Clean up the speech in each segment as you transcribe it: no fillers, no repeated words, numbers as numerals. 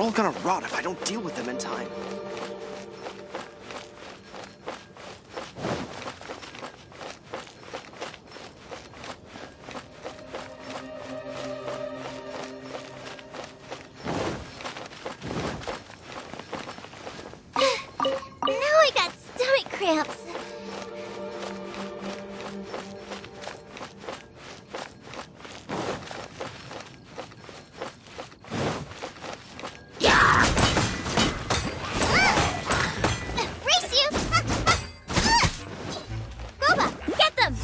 all gonna rot if I don't deal with them in time. Now I got stomach cramps. Race you! Boba, get them!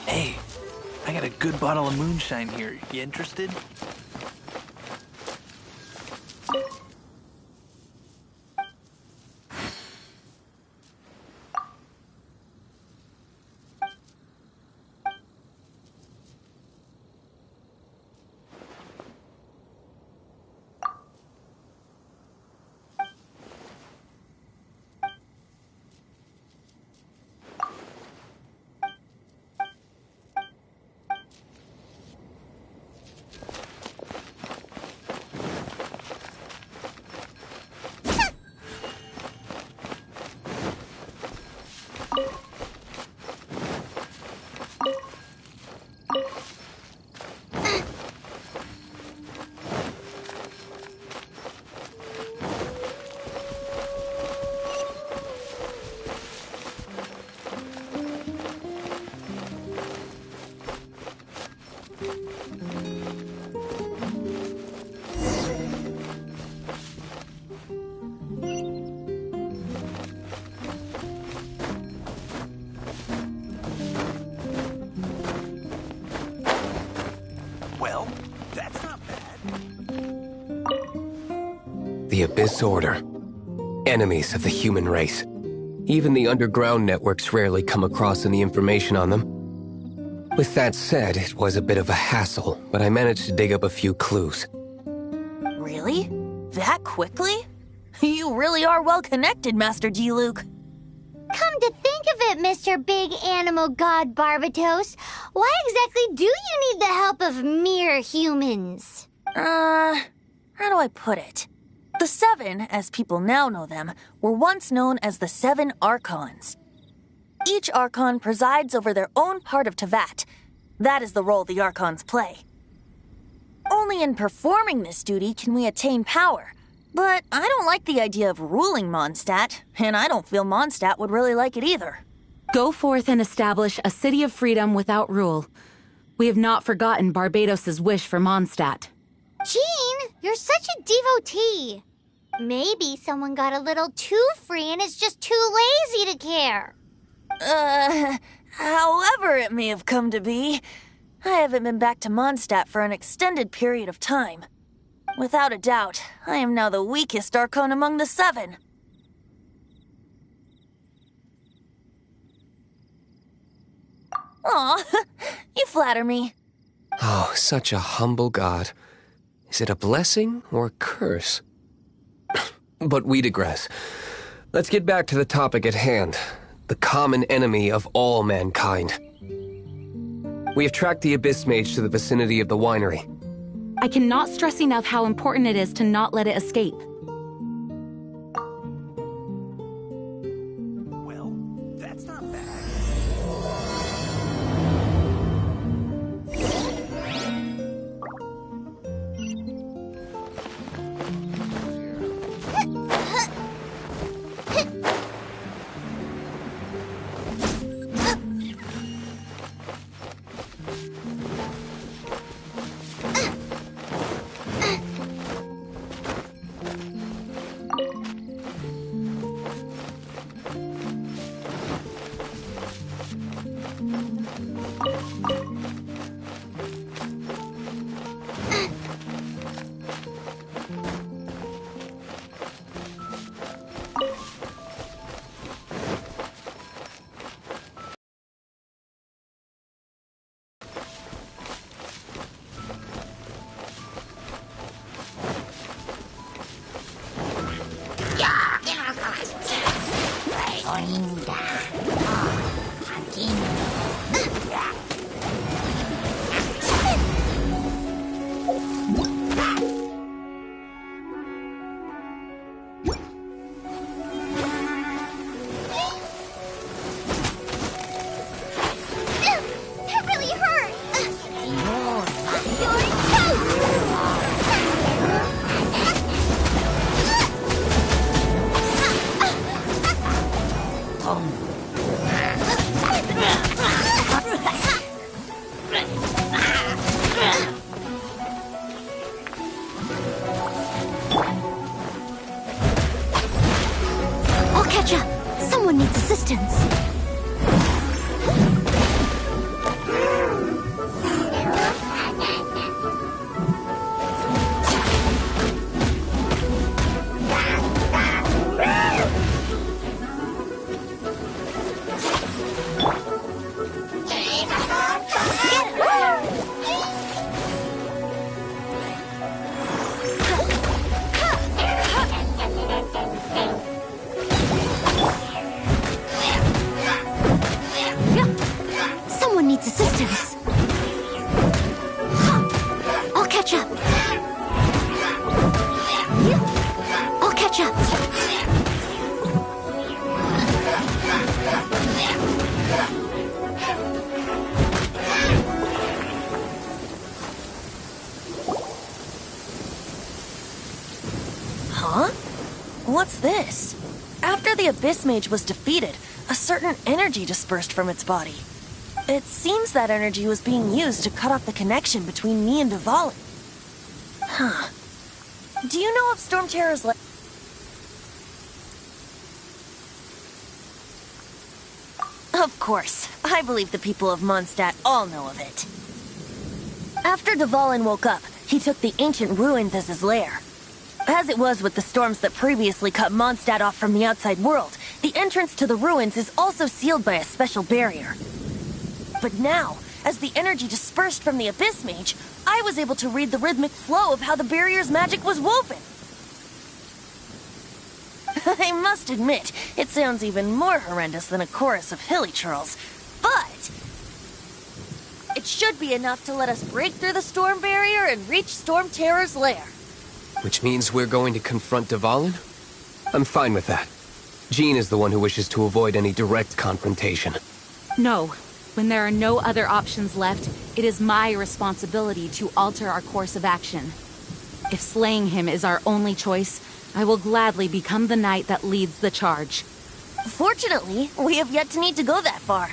Hey, I got a good bottle of moonshine here. You interested? Well, that's not bad. The Abyss Order. Enemies of the human race. Even the underground networks rarely come across any information on them. With that said, it was a bit of a hassle, but I managed to dig up a few clues. Really? That quickly? You really are well connected, Master D. Luke. Come to think of it, Mr. Big Animal God Barbatos, why exactly do you need the help of mere humans? How do I put it? The Seven, as people now know them, were once known as the Seven Archons. Each Archon presides over their own part of Teyvat. That is the role the Archons play. Only in performing this duty can we attain power. But I don't like the idea of ruling Mondstadt, and I don't feel Mondstadt would really like it either. Go forth and establish a city of freedom without rule. We have not forgotten Barbados' wish for Mondstadt. Jean, you're such a devotee. Maybe someone got a little too free and is just too lazy to care. However it may have come to be, I haven't been back to Mondstadt for an extended period of time. Without a doubt, I am now the weakest Archon among the Seven. Aw, you flatter me. Oh, such a humble god. Is it a blessing or a curse? But we digress. Let's get back to the topic at hand. The common enemy of all mankind. We have tracked the Abyss Mage to the vicinity of the winery. I cannot stress enough how important it is to not let it escape. Well, that's not bad. That really hurt! You're I'll catch up. Someone needs assistance. Someone needs assistance. I'll catch up. I'll catch up. Huh? What's this? After the Abyss Mage was defeated, a certain energy dispersed from its body. It seems that energy was being used to cut off the connection between me and Dvalin. Huh. Do you know if Storm Terror's Of course. I believe the people of Mondstadt all know of it. After Dvalin woke up, he took the ancient ruins as his lair. As it was with the storms that previously cut Mondstadt off from the outside world, the entrance to the ruins is also sealed by a special barrier. But now, as the energy dispersed from the Abyss Mage, I was able to read the rhythmic flow of how the barrier's magic was woven. I must admit, it sounds even more horrendous than a chorus of hilly churls. But it should be enough to let us break through the storm barrier and reach Storm Terror's lair. Which means we're going to confront Dvalin? I'm fine with that. Jean is the one who wishes to avoid any direct confrontation. No. When there are no other options left, it is my responsibility to alter our course of action. If slaying him is our only choice, I will gladly become the knight that leads the charge. Fortunately, we have yet to need to go that far.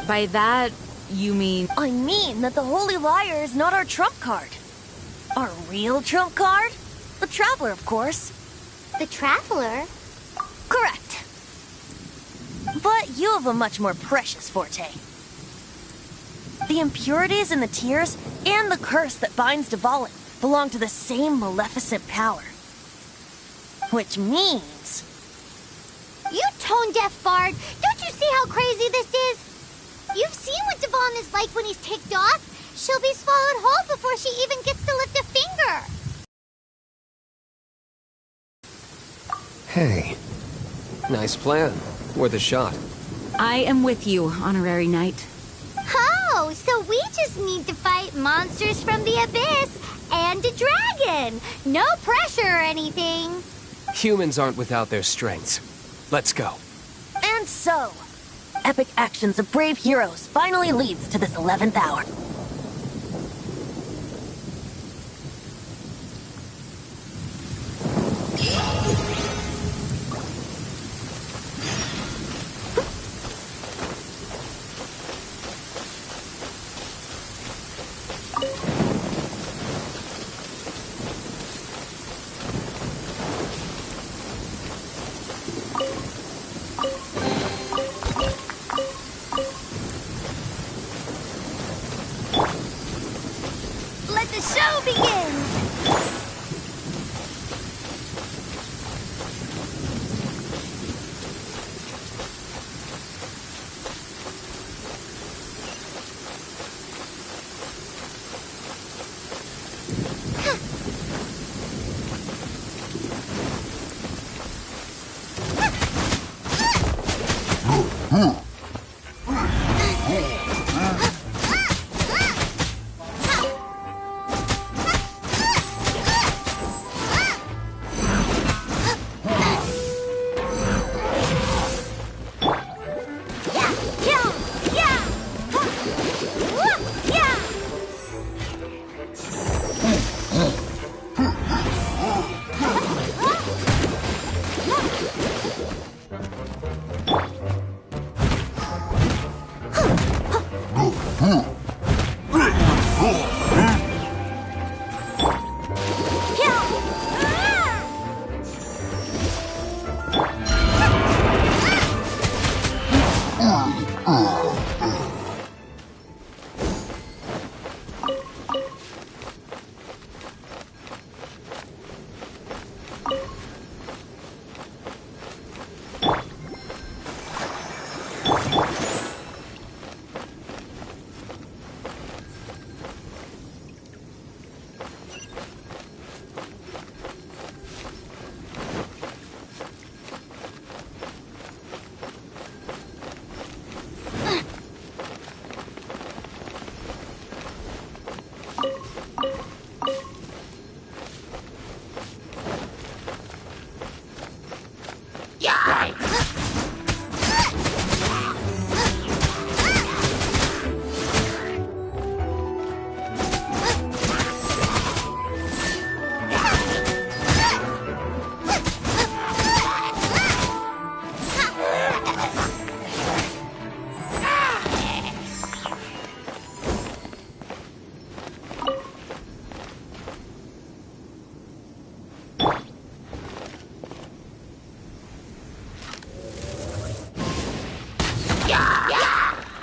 By that, you mean... I mean that the Holy Liar is not our trump card. Our real trump card? The Traveler, of course. The Traveler? Correct. But you have a much more precious forte. The impurities in the tears and the curse that binds Dvalin belong to the same maleficent power. Which means... You tone-deaf bard! Don't you see how crazy this is? You've seen what Dvalin is like when he's ticked off. She'll be swallowed whole before she even gets to lift a finger. Hey. Nice plan. Worth a shot. I am with you, Honorary Knight. Oh, so we just need to fight monsters from the Abyss and a dragon. No pressure or anything. Humans aren't without their strengths. Let's go. And so, epic actions of brave heroes finally leads to this 11th hour. begins!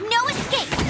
No escape!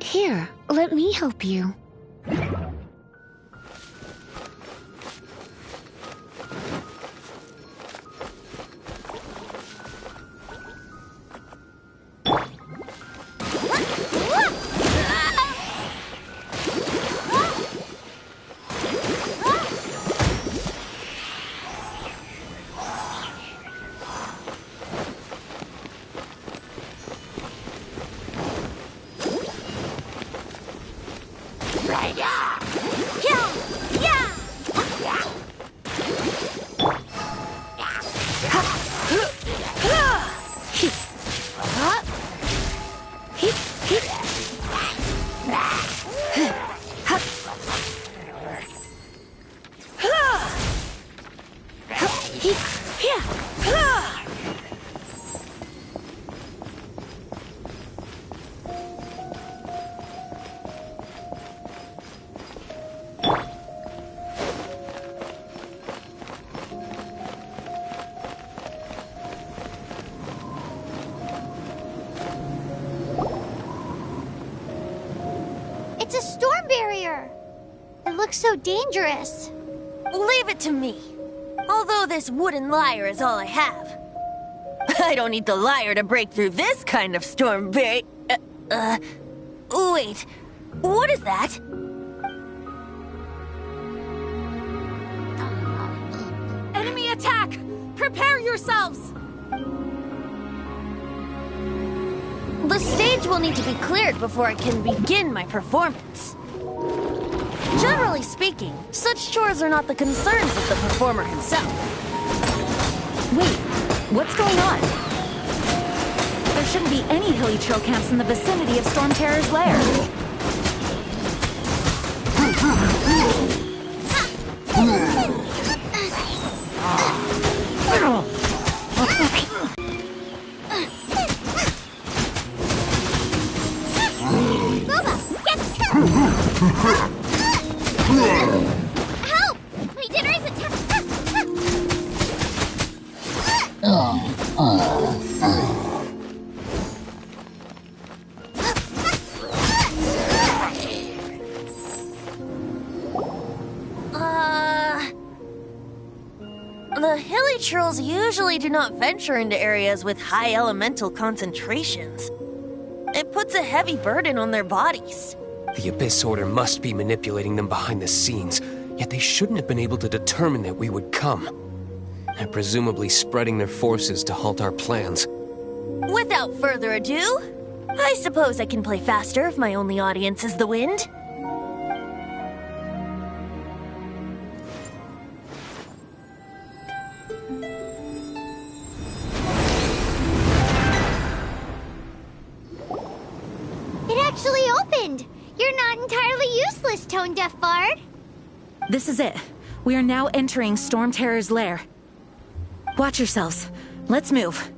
Here, let me help you. It's a storm barrier. It looks so dangerous. Leave it to me. Although this wooden lyre is all I have. I don't need the lyre to break through this kind of storm barrier. Wait. What is that? Enemy attack! Prepare yourselves! The stage will need to be cleared before I can begin my performance. Generally speaking, such chores are not the concerns of the performer himself. Wait, what's going on? There shouldn't be any hilly trail camps in the vicinity of Storm Terror's lair. Help! My dinner is attacked! The hilly trolls usually do not venture into areas with high elemental concentrations. It puts a heavy burden on their bodies. The Abyss Order must be manipulating them behind the scenes, yet they shouldn't have been able to determine that we would come. They're presumably spreading their forces to halt our plans. Without further ado, I suppose I can play faster if my only audience is the wind. It actually opened! You're not entirely useless, Tone Deaf Bard. This is it. We are now entering Storm Terror's lair. Watch yourselves. Let's move.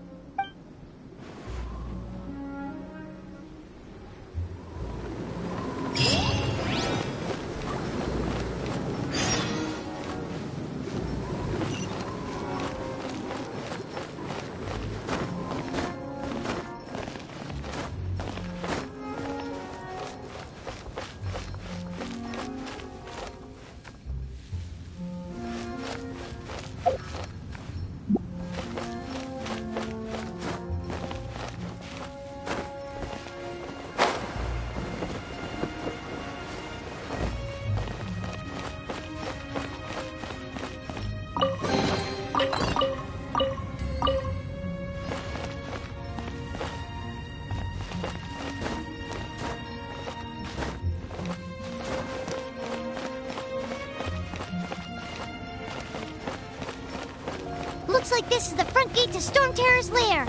Looks like this is the front gate to Storm Terror's lair.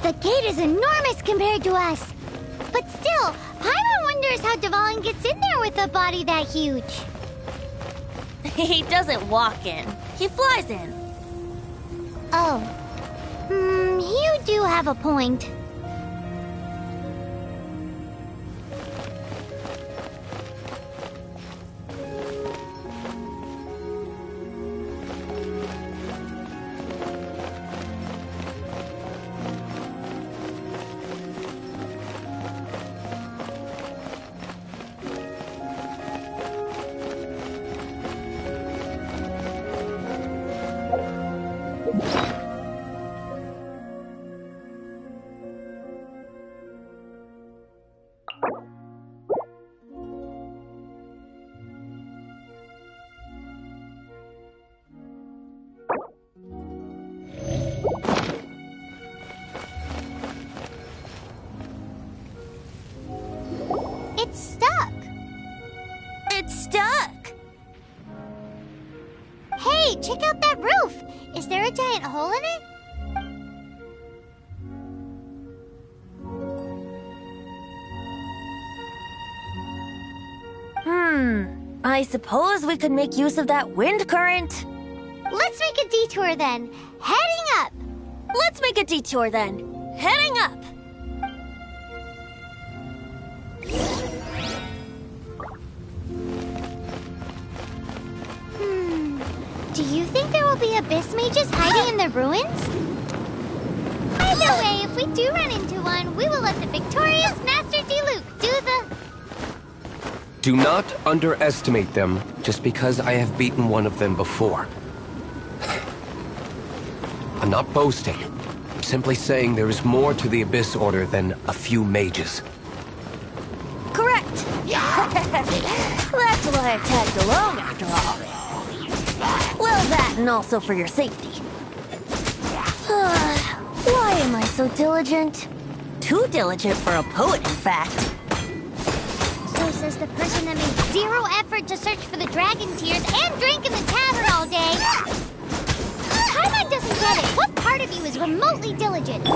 The gate is enormous compared to us. But still, Paimon wonders how Dvalin gets in there with a body that huge. He doesn't walk in. He flies in. Oh. You do have a point. It's stuck. It's stuck. Hey, check out that roof. Is there a giant hole in it? I suppose we could make use of that wind current. Let's make a detour then. Heading up. Let's make a detour then. Heading up. Do you think there will be abyss mages hiding in the ruins? Either way, if we do run into one, we will let the victorious Master Diluc do the... Do not underestimate them just because I have beaten one of them before. I'm not boasting. I'm simply saying there is more to the Abyss Order than a few mages. Correct. That's why I tagged along after all. Well, that and also for your safety. Why am I so diligent? Too diligent for a poet, in fact. So says the person that made zero effort to search for the dragon tears and drink in the tavern all day. Paimon doesn't get it. What part of you is remotely diligent?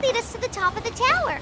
lead us to the top of the tower.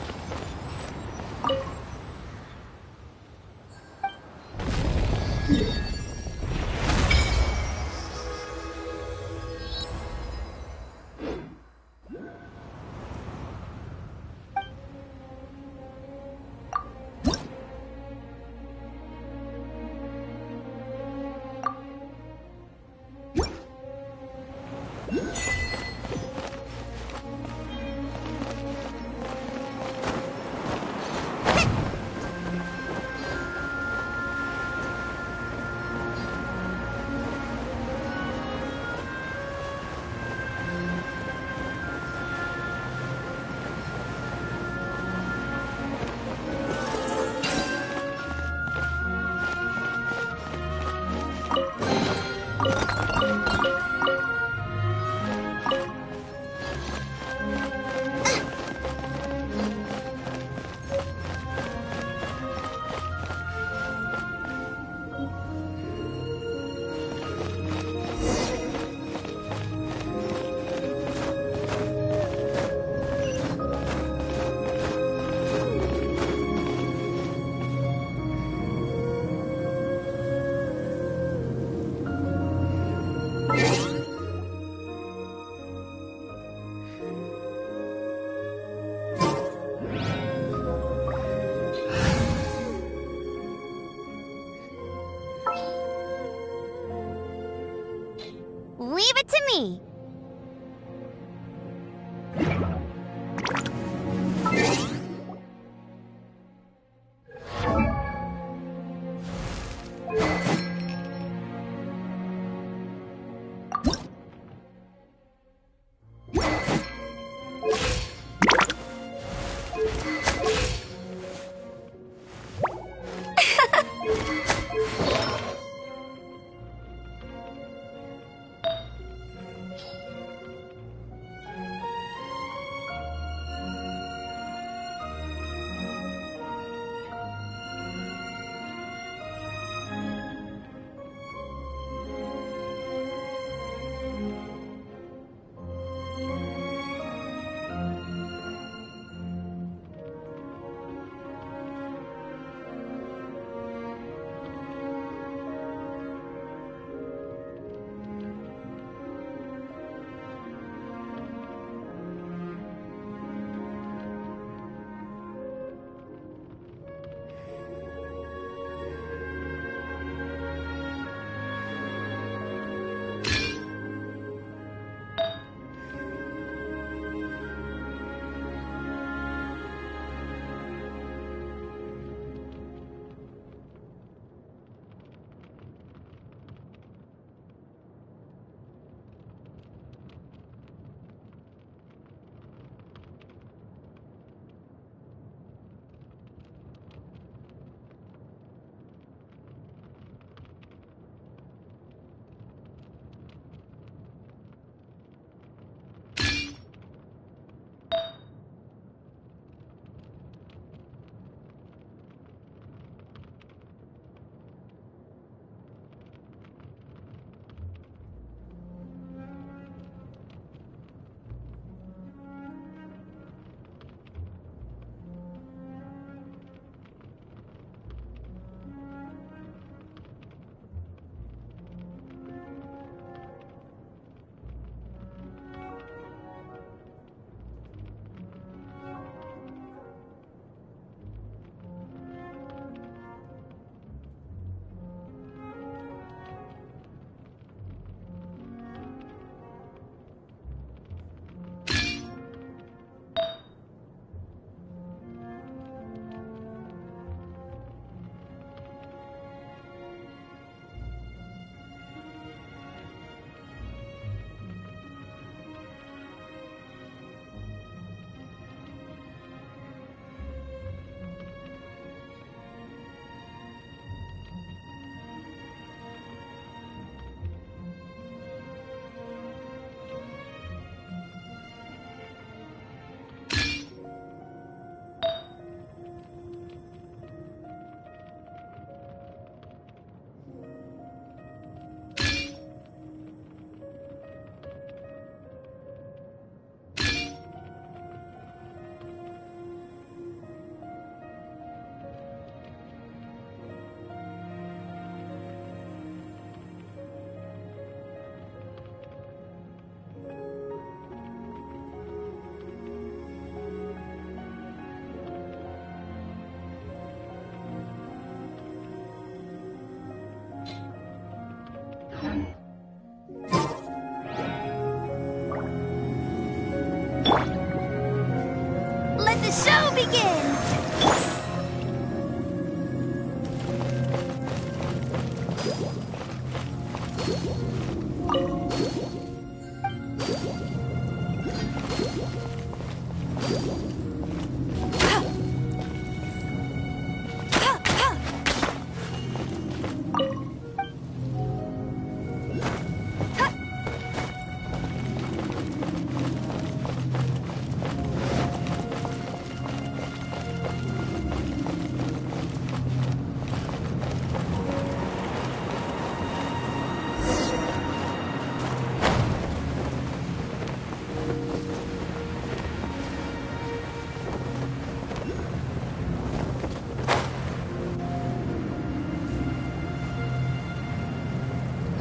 the show begins!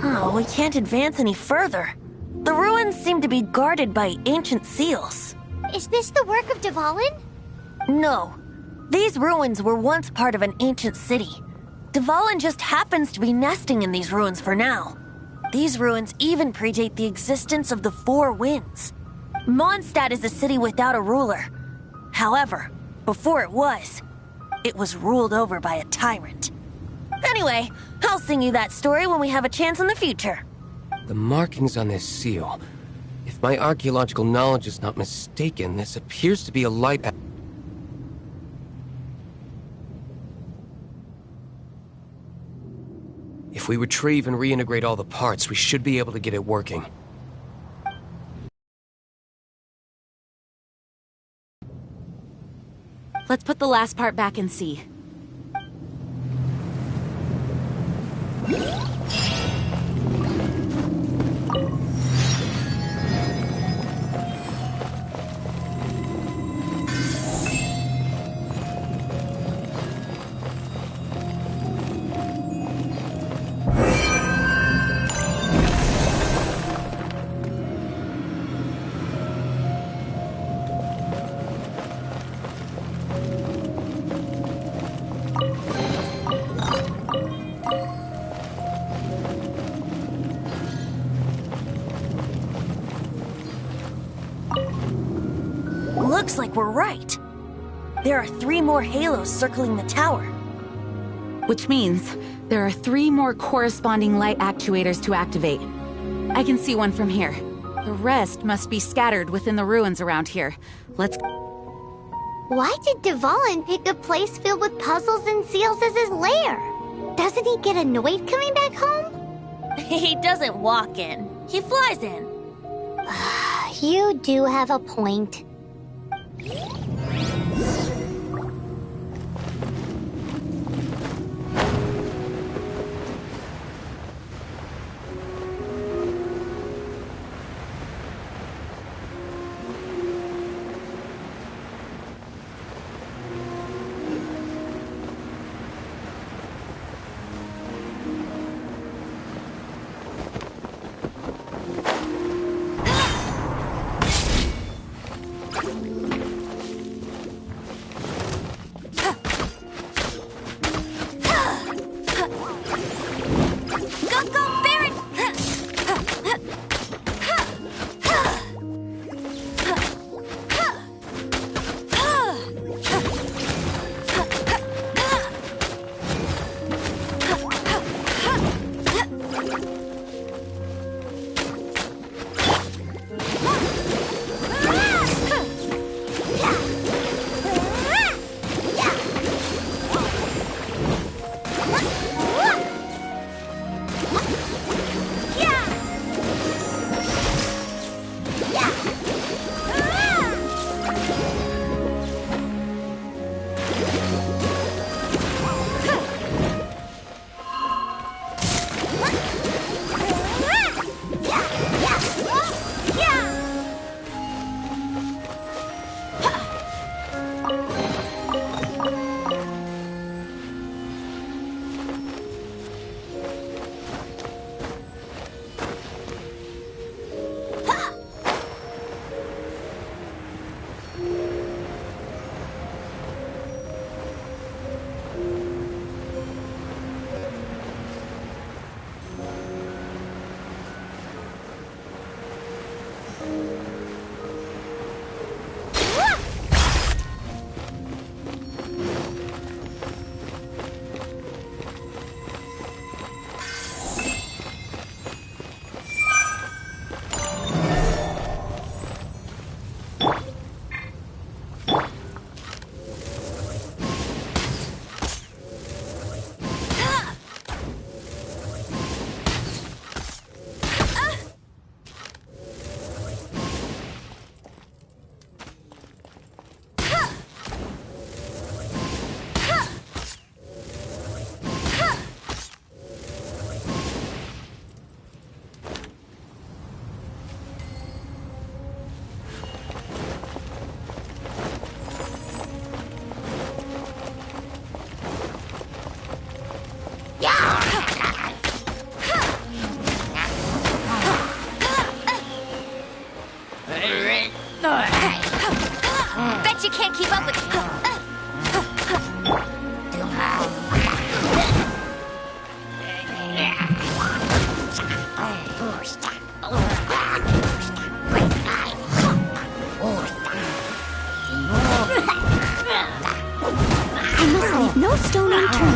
Oh, we can't advance any further. The ruins seem to be guarded by ancient seals. Is this the work of Dvalin? No. These ruins were once part of an ancient city. Dvalin just happens to be nesting in these ruins for now. These ruins even predate the existence of the Four Winds. Mondstadt is a city without a ruler. However, before it was ruled over by a tyrant. Anyway, I'll sing you that story when we have a chance in the future. The markings on this seal. If my archaeological knowledge is not mistaken, this appears to be a light... If we retrieve and reintegrate all the parts, we should be able to get it working. Let's put the last part back and see. Looks like we're right. There are 3 more halos circling the tower. Which means there are 3 more corresponding light actuators to activate. I can see one from here. The rest must be scattered within the ruins around here. Let's... Why did Dvalin pick a place filled with puzzles and seals as his lair? Doesn't he get annoyed coming back home? He doesn't walk in. He flies in. You do have a point. Bet you can't keep up with me. I must leave no stone unturned.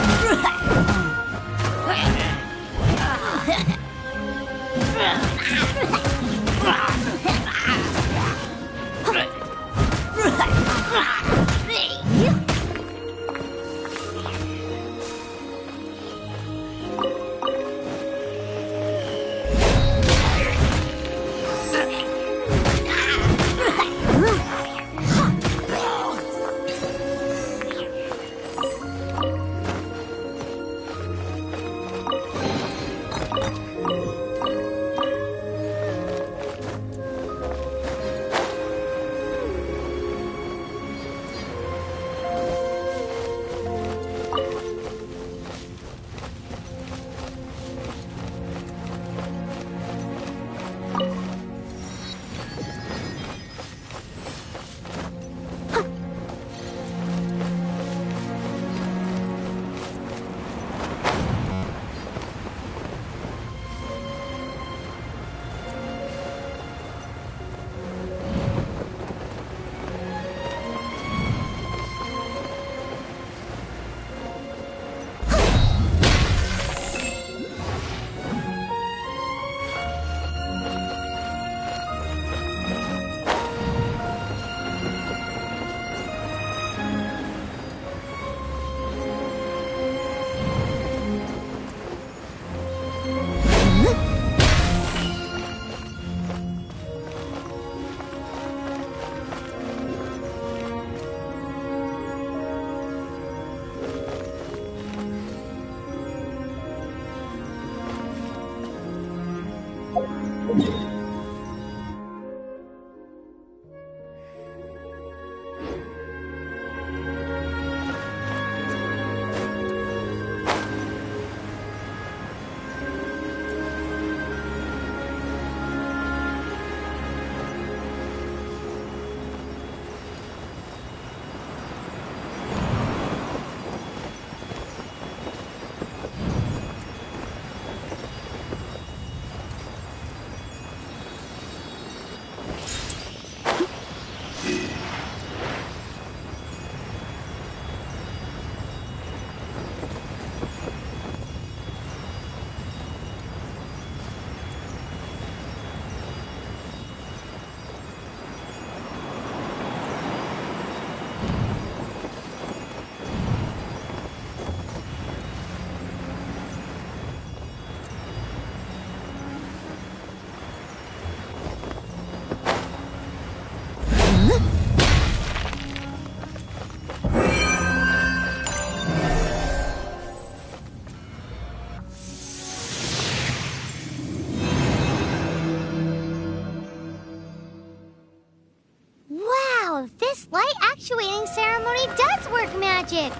This light actuating ceremony does work magic.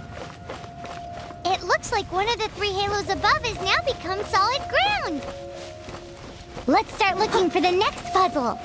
It looks like one of the three halos above has now become solid ground. Let's start looking for the next puzzle.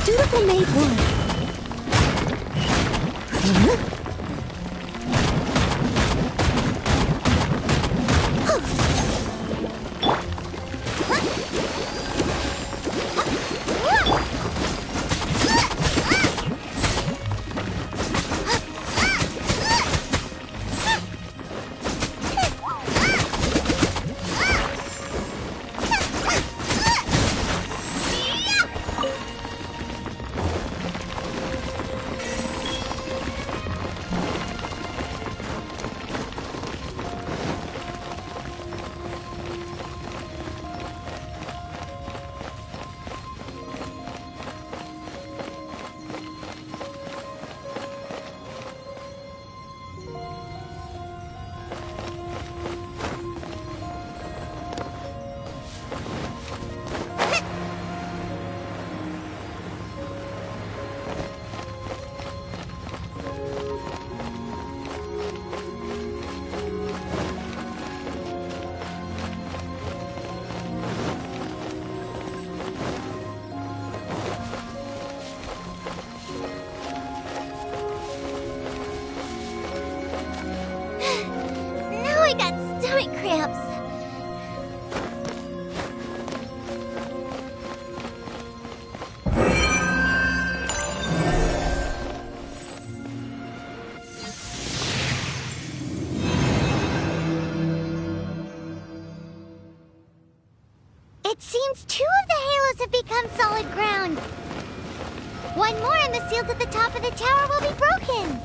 Dutiful maid would. I got stomach cramps. It seems 2 of the halos have become solid ground. 1 more and the seals at the top of the tower will be broken.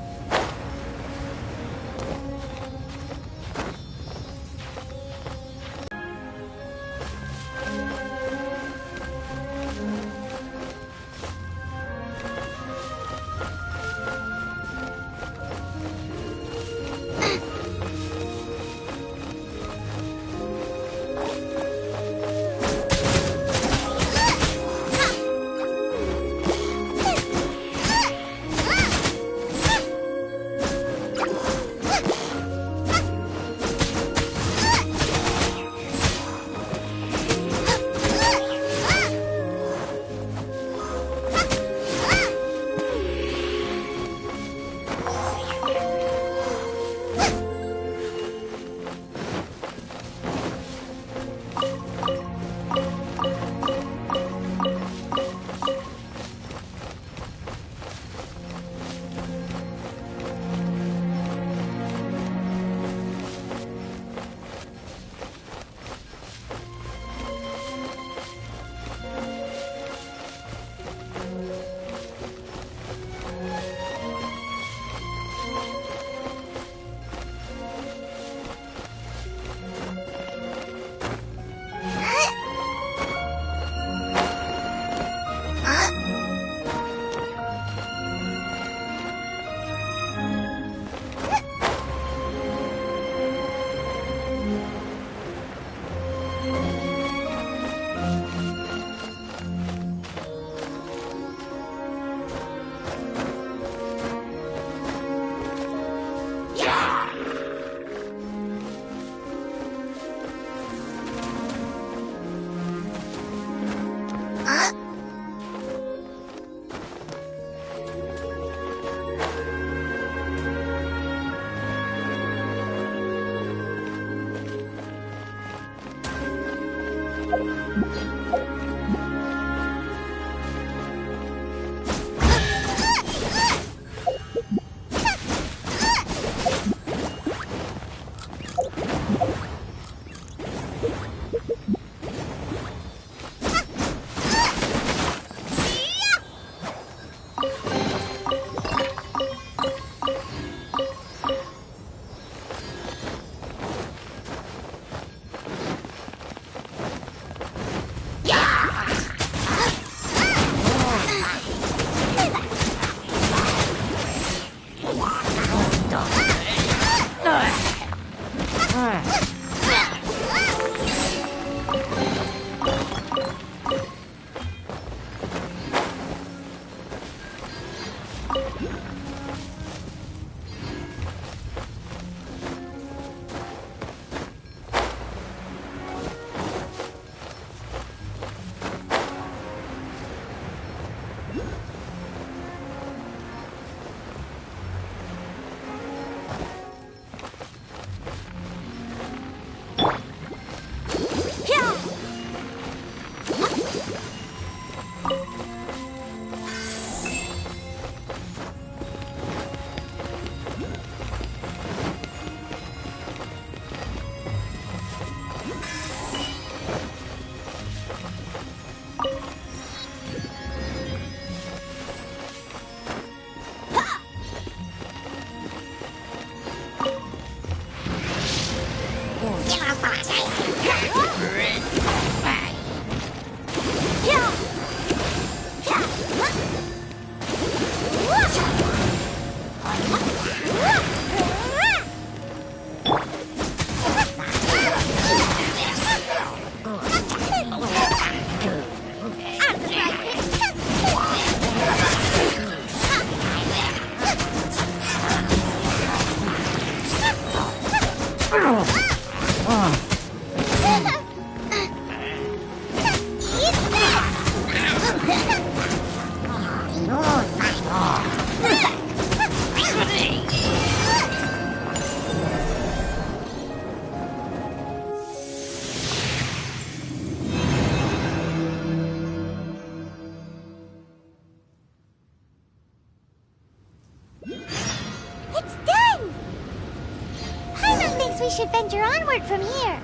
We should venture onward from here.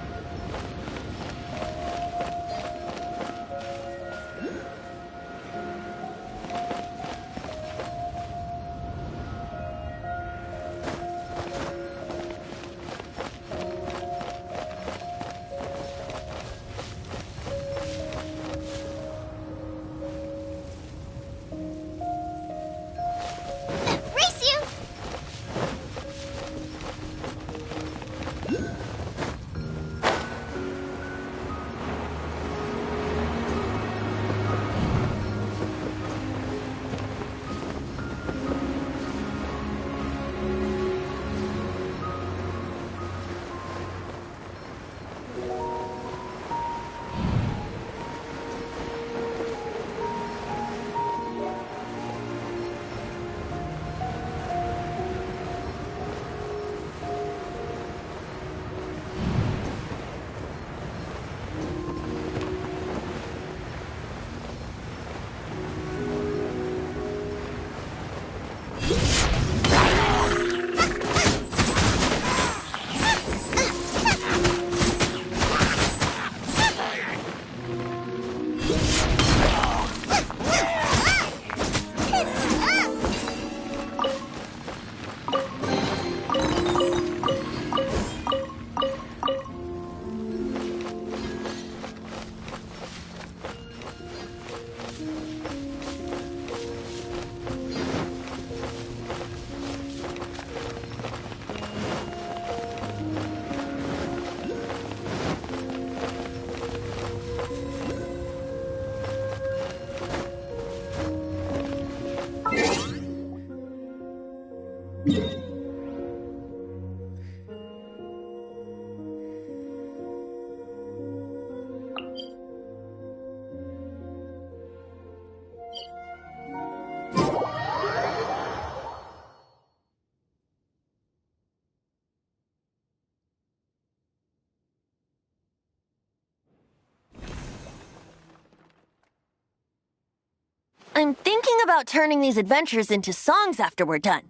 I'm thinking about turning these adventures into songs after we're done.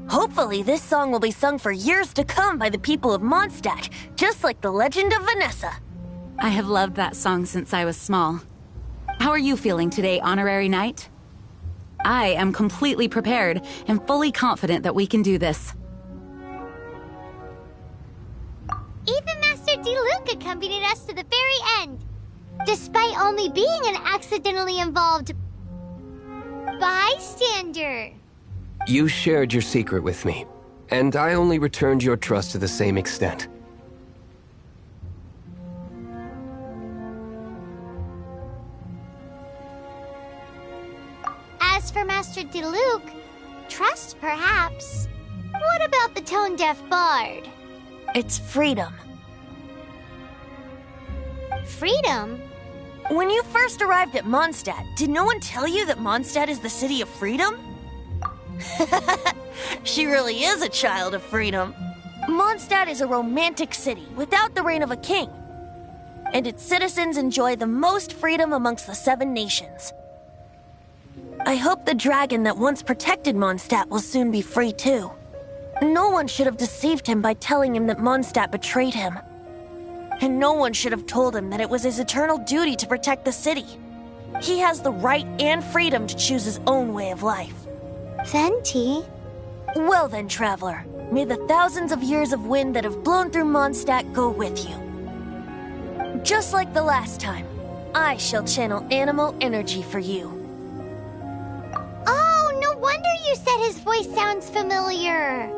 Hopefully, this song will be sung for years to come by the people of Mondstadt, just like the legend of Vanessa. I have loved that song since I was small. How are you feeling today, Honorary Knight? I am completely prepared and fully confident that we can do this. Even Master Diluc accompanied us to the very end, despite only being an accidentally involved bystander. You shared your secret with me, and I only returned your trust to the same extent. As for Master Diluc, trust perhaps. What about the tone-deaf bard? It's freedom. Freedom? When you first arrived at Mondstadt, did no one tell you that Mondstadt is the city of freedom? She really is a child of freedom. Mondstadt is a romantic city without the reign of a king. And its citizens enjoy the most freedom amongst the 7 nations. I hope the dragon that once protected Mondstadt will soon be free too. No one should have deceived him by telling him that Mondstadt betrayed him. And no one should have told him that it was his eternal duty to protect the city. He has the right and freedom to choose his own way of life. Venti? Well then, traveler, may the thousands of years of wind that have blown through Mondstadt go with you. Just like the last time, I shall channel animal energy for you. Oh, no wonder you said his voice sounds familiar.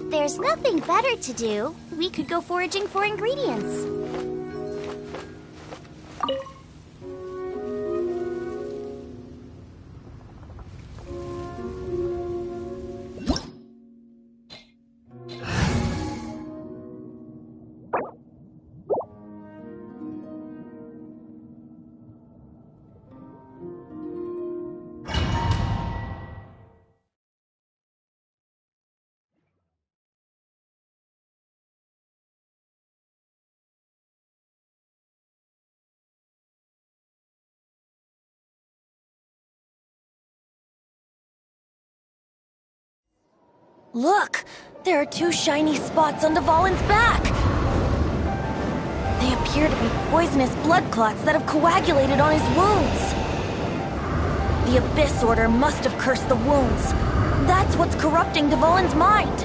If there's nothing better to do, we could go foraging for ingredients. Look! There are two shiny spots on Dvalin's back! They appear to be poisonous blood clots that have coagulated on his wounds. The Abyss Order must have cursed the wounds. That's what's corrupting Dvalin's mind.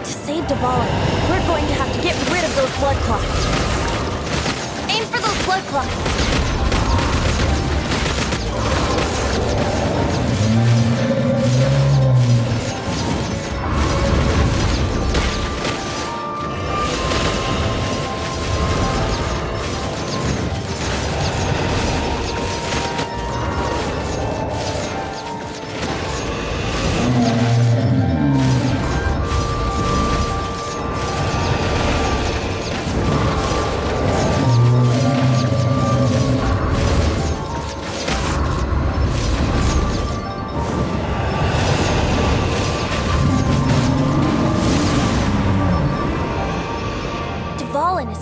To save Dvalin, we're going to have to get rid of those blood clots. Aim for those blood clots!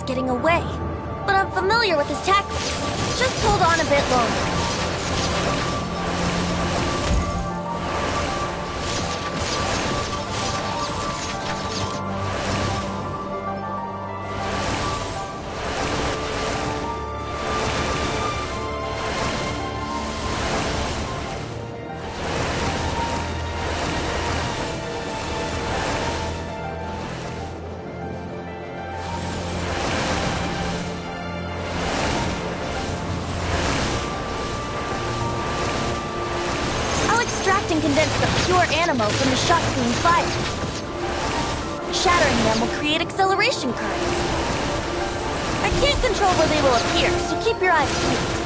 Getting away, but I'm familiar with his tactics. Just hold on a bit longer. And condense the pure animo from the shots being fired. Shattering them will create acceleration currents. I can't control where they will appear, so keep your eyes peeled.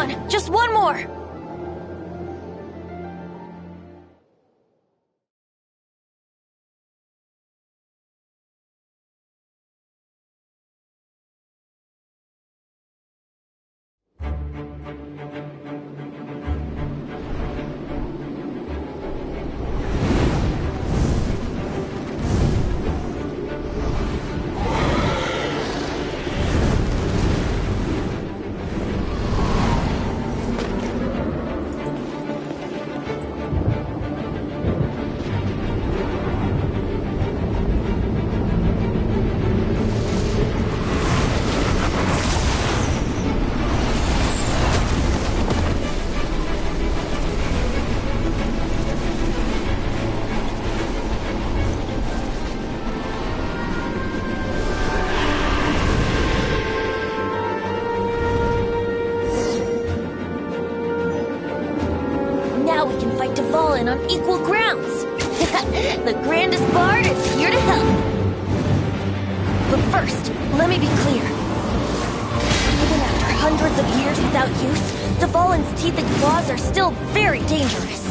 on, just one more. On equal grounds. The grandest bard is here to help. But first, let me be clear. Even after hundreds of years without use, the Fallen's teeth and claws are still very dangerous.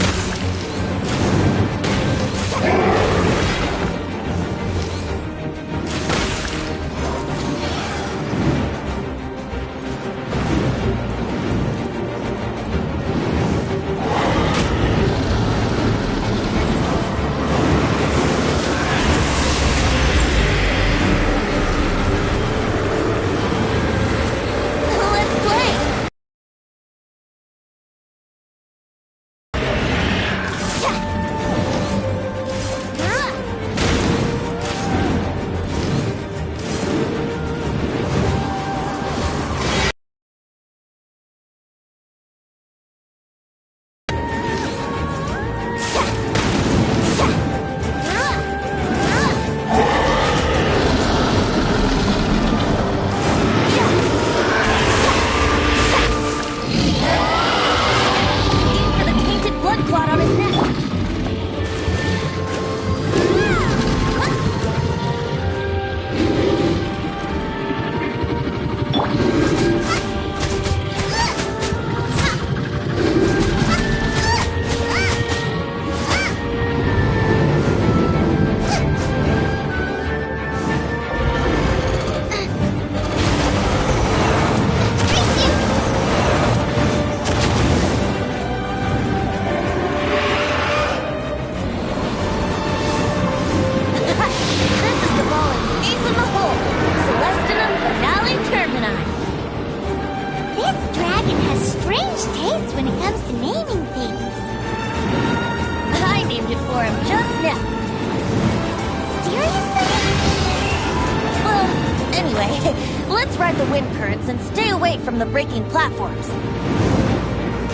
Let's ride the wind currents and stay away from the breaking platforms.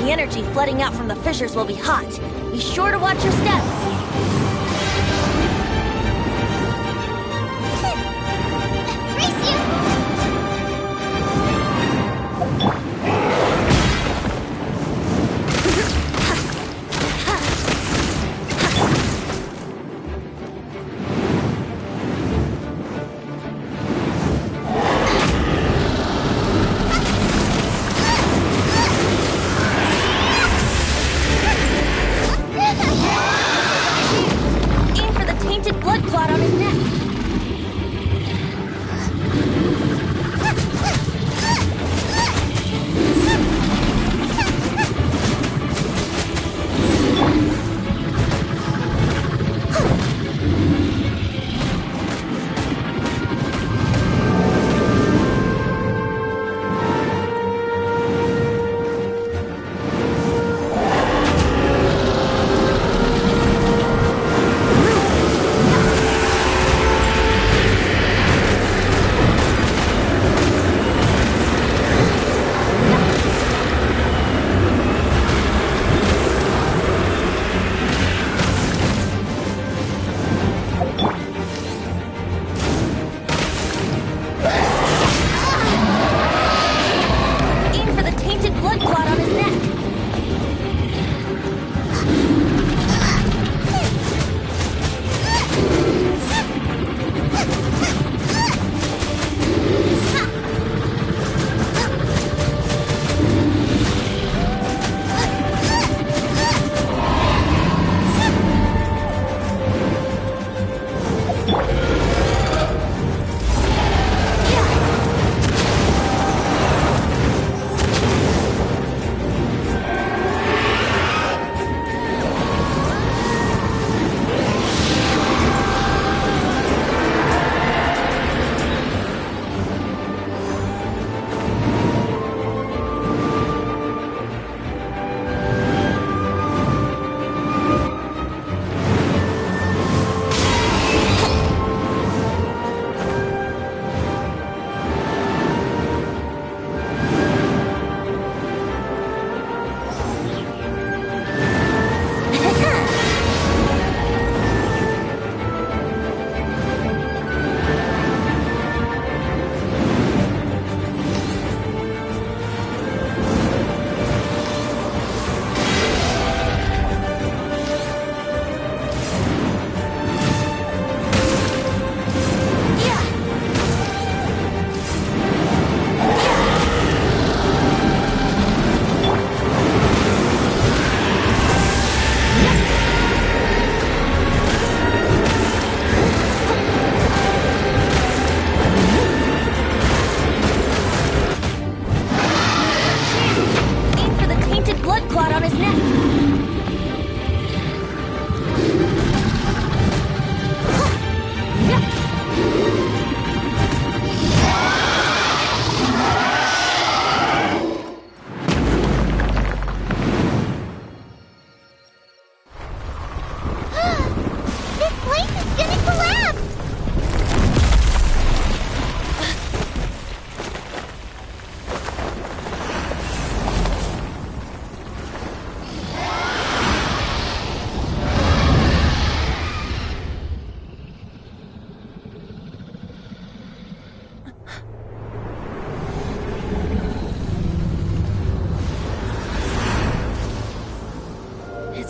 The energy flooding out from the fissures will be hot. Be sure to watch your step.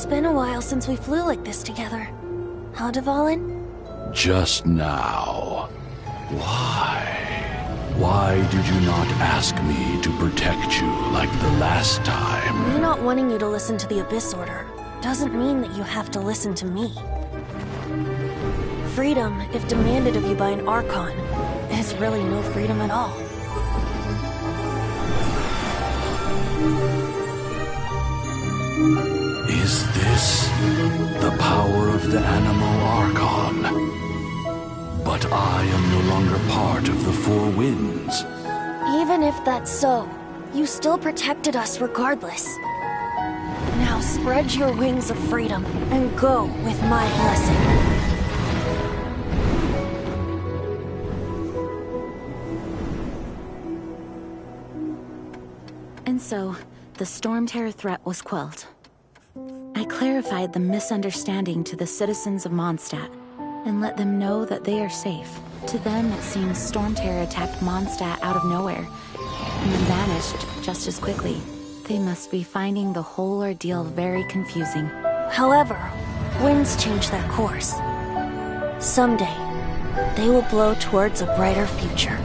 been a while since we flew like this together. Huh, Dvalin? Just now. Why? Why did you not ask me to protect you like the last time? Me not wanting you to listen to the Abyss Order doesn't mean that you have to listen to me. Freedom, if demanded of you by an Archon, is really no freedom at all. Is this the power of the Animal Archon? But I am no longer part of the Four Winds. Even if that's so, you still protected us regardless. Now spread your wings of freedom and go with my blessing. And so, the Storm Terror threat was quelled. I clarified the misunderstanding to the citizens of Mondstadt, and let them know that they are safe. To them, it seems Storm Terror attacked Mondstadt out of nowhere, and then vanished just as quickly. They must be finding the whole ordeal very confusing. However, winds change their course. Someday, they will blow towards a brighter future.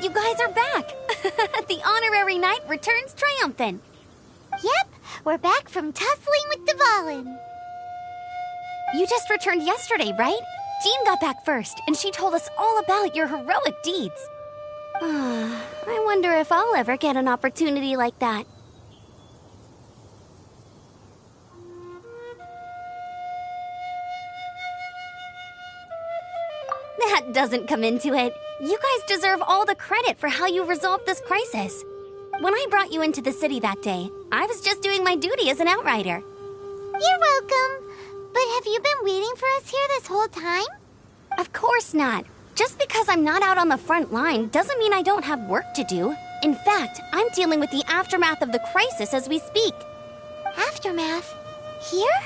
You guys are back! The honorary knight returns triumphant. Yep, we're back from tussling with Dvalin. You just returned yesterday, right? Jean got back first, and she told us all about your heroic deeds. I wonder if I'll ever get an opportunity like that. That doesn't come into it. You guys deserve all the credit for how you resolved this crisis. When I brought you into the city that day, I was just doing my duty as an outrider. You're welcome. But have you been waiting for us here this whole time? Of course not. Just because I'm not out on the front line doesn't mean I don't have work to do. In fact, I'm dealing with the aftermath of the crisis as we speak. Aftermath? Here?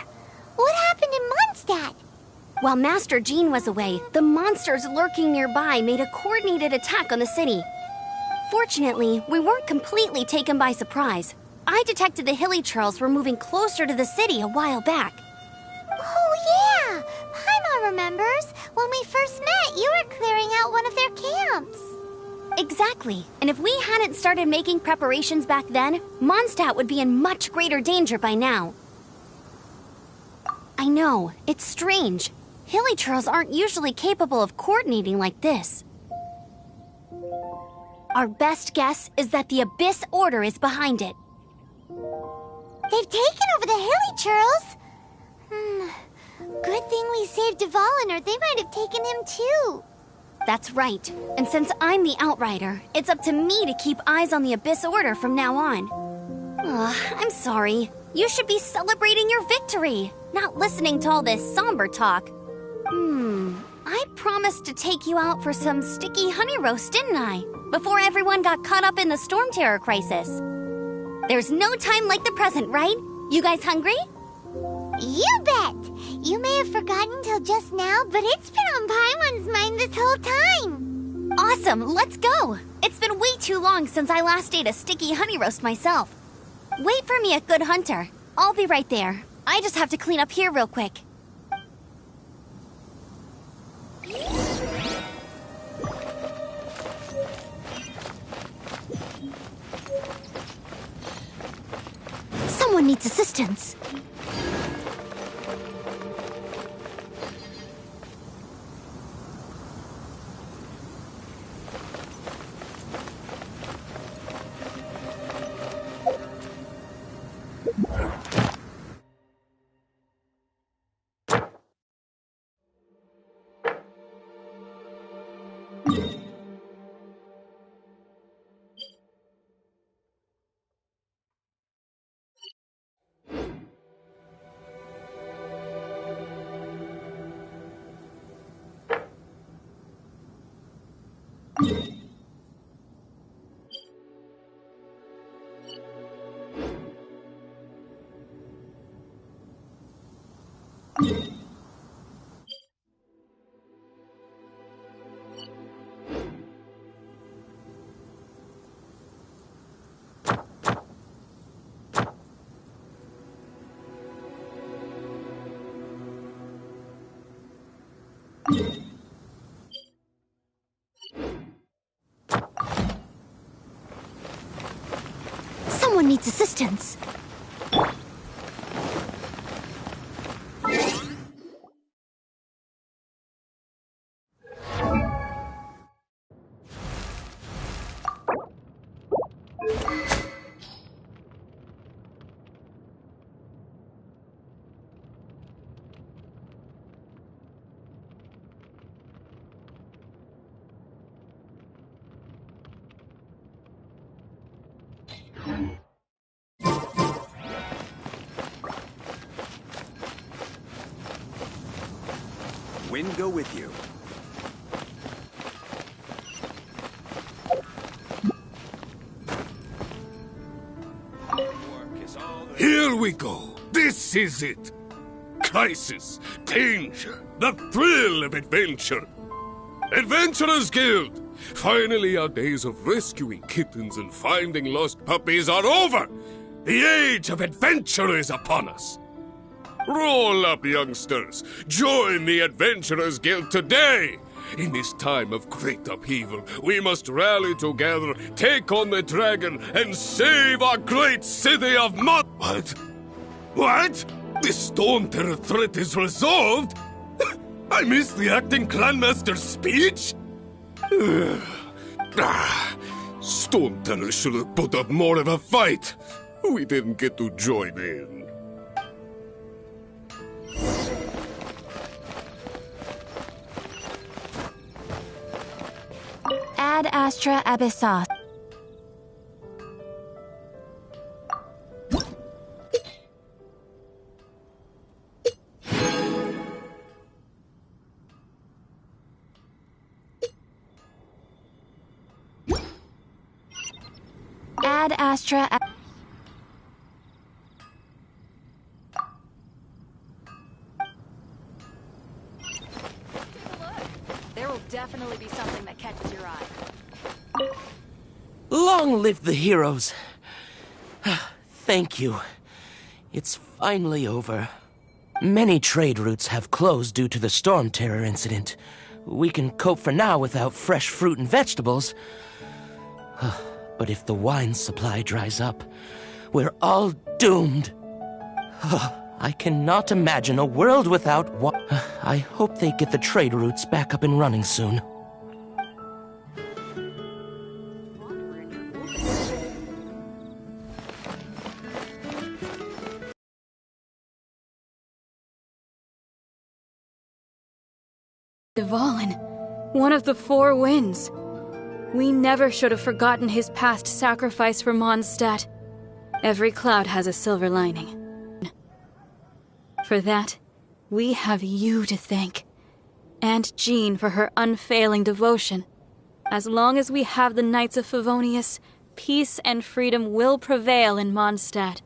What happened in Mondstadt? While Master Jean was away, the monsters lurking nearby made a coordinated attack on the city. Fortunately, we weren't completely taken by surprise. I detected the Hilly Churls were moving closer to the city a while back. Oh yeah! Paimon remembers. When we first met, you were clearing out one of their camps. Exactly. And if we hadn't started making preparations back then, Mondstadt would be in much greater danger by now. I know, it's strange. Hilly Churls aren't usually capable of coordinating like this. Our best guess is that the Abyss Order is behind it. They've taken over the Hilly Churls? Good thing we saved Dvalin, or they might have taken him too. That's right. And since I'm the Outrider, it's up to me to keep eyes on the Abyss Order from now on. I'm sorry. You should be celebrating your victory, not listening to all this somber talk. I promised to take you out for some sticky honey roast, didn't I? Before everyone got caught up in the Storm Terror crisis. There's no time like the present, right? You guys hungry? You bet! You may have forgotten till just now, but it's been on Paimon's mind this whole time. Awesome, let's go! It's been way too long since I last ate a sticky honey roast myself. Wait for me at Good Hunter. I'll be right there. I just have to clean up here real quick. Someone needs assistance. Someone needs assistance. Wind go with you. Here we go. This is it. Crisis, danger, the thrill of adventure. Adventurers Guild! Finally, our days of rescuing kittens and finding lost puppies are over! The age of adventure is upon us! Roll up, youngsters! Join the Adventurers Guild today! In this time of great upheaval, we must rally together, take on the dragon, and save our great city of Mod... What? What? The Stone Terror threat is resolved? I missed the acting clanmaster's speech? Stone Terror should have put up more of a fight. We didn't get to join in. Ad Astra Abyssos. Ad Astra. There will definitely be something that catches your eye. Long live the heroes. Thank you. It's finally over. Many trade routes have closed due to the Storm Terror incident. We can cope for now without fresh fruit and vegetables. But if the wine supply dries up, we're all doomed. I cannot imagine a world without wine. I hope they get the trade routes back up and running soon. Dvalin, one of the four winds. We never should have forgotten his past sacrifice for Mondstadt. Every cloud has a silver lining. For that, we have you to thank. And Jean for her unfailing devotion. As long as we have the Knights of Favonius, peace and freedom will prevail in Mondstadt.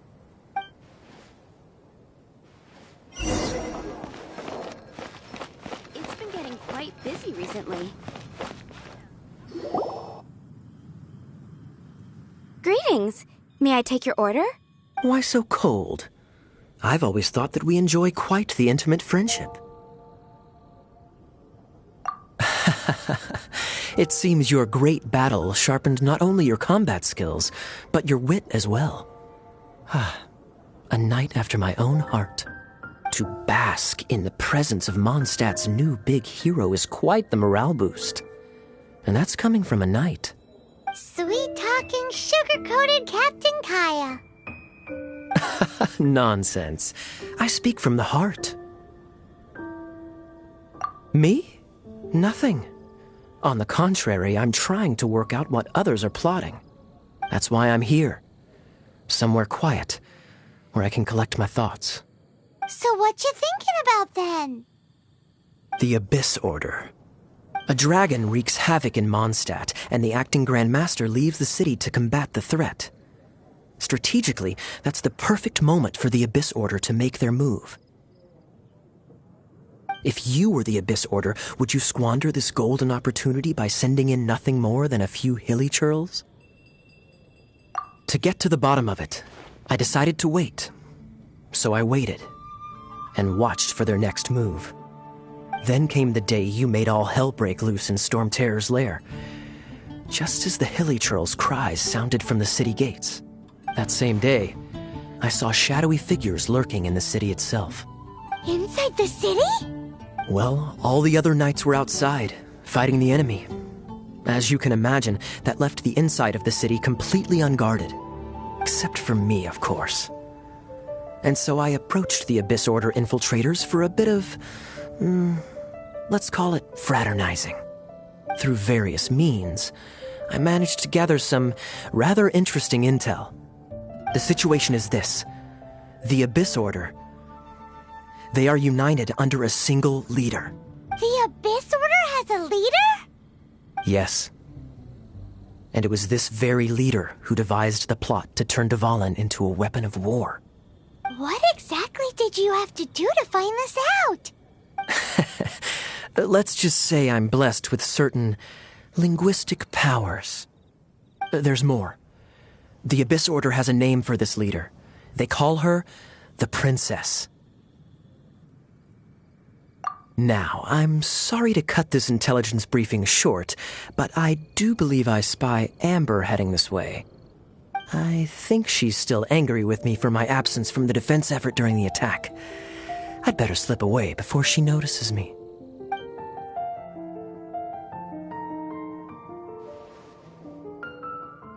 It's been getting quite busy recently. Greetings. May I take your order? Why so cold? I've always thought that we enjoy quite the intimate friendship. It seems your great battle sharpened not only your combat skills, but your wit as well. A knight after my own heart. To bask in the presence of Mondstadt's new big hero is quite the morale boost. And that's coming from a knight. Sweet-talking, sugar-coated Captain Kaya. Nonsense. I speak from the heart. Me? Nothing. On the contrary, I'm trying to work out what others are plotting. That's why I'm here. Somewhere quiet, where I can collect my thoughts. So what you thinking about then? The Abyss Order. A dragon wreaks havoc in Mondstadt, and the acting Grand Master leaves the city to combat the threat. Strategically, that's the perfect moment for the Abyss Order to make their move. If you were the Abyss Order, would you squander this golden opportunity by sending in nothing more than a few hilly churls? To get to the bottom of it, I decided to wait. So I waited, and watched for their next move. Then came the day you made all hell break loose in Storm Terror's lair, just as the hilly churls' cries sounded from the city gates. That same day, I saw shadowy figures lurking in the city itself. Inside the city? Well, all the other knights were outside, fighting the enemy. As you can imagine, that left the inside of the city completely unguarded. Except for me, of course. And so I approached the Abyss Order infiltrators for a bit of, let's call it fraternizing. Through various means, I managed to gather some rather interesting intel. The situation is this. The Abyss Order, they are united under a single leader. The Abyss Order has a leader? Yes. And it was this very leader who devised the plot to turn Dvalin into a weapon of war. What exactly did you have to do to find this out? Let's just say I'm blessed with certain linguistic powers. There's more. The Abyss Order has a name for this leader. They call her the Princess. Now, I'm sorry to cut this intelligence briefing short, but I do believe I spy Amber heading this way. I think she's still angry with me for my absence from the defense effort during the attack. I'd better slip away before she notices me.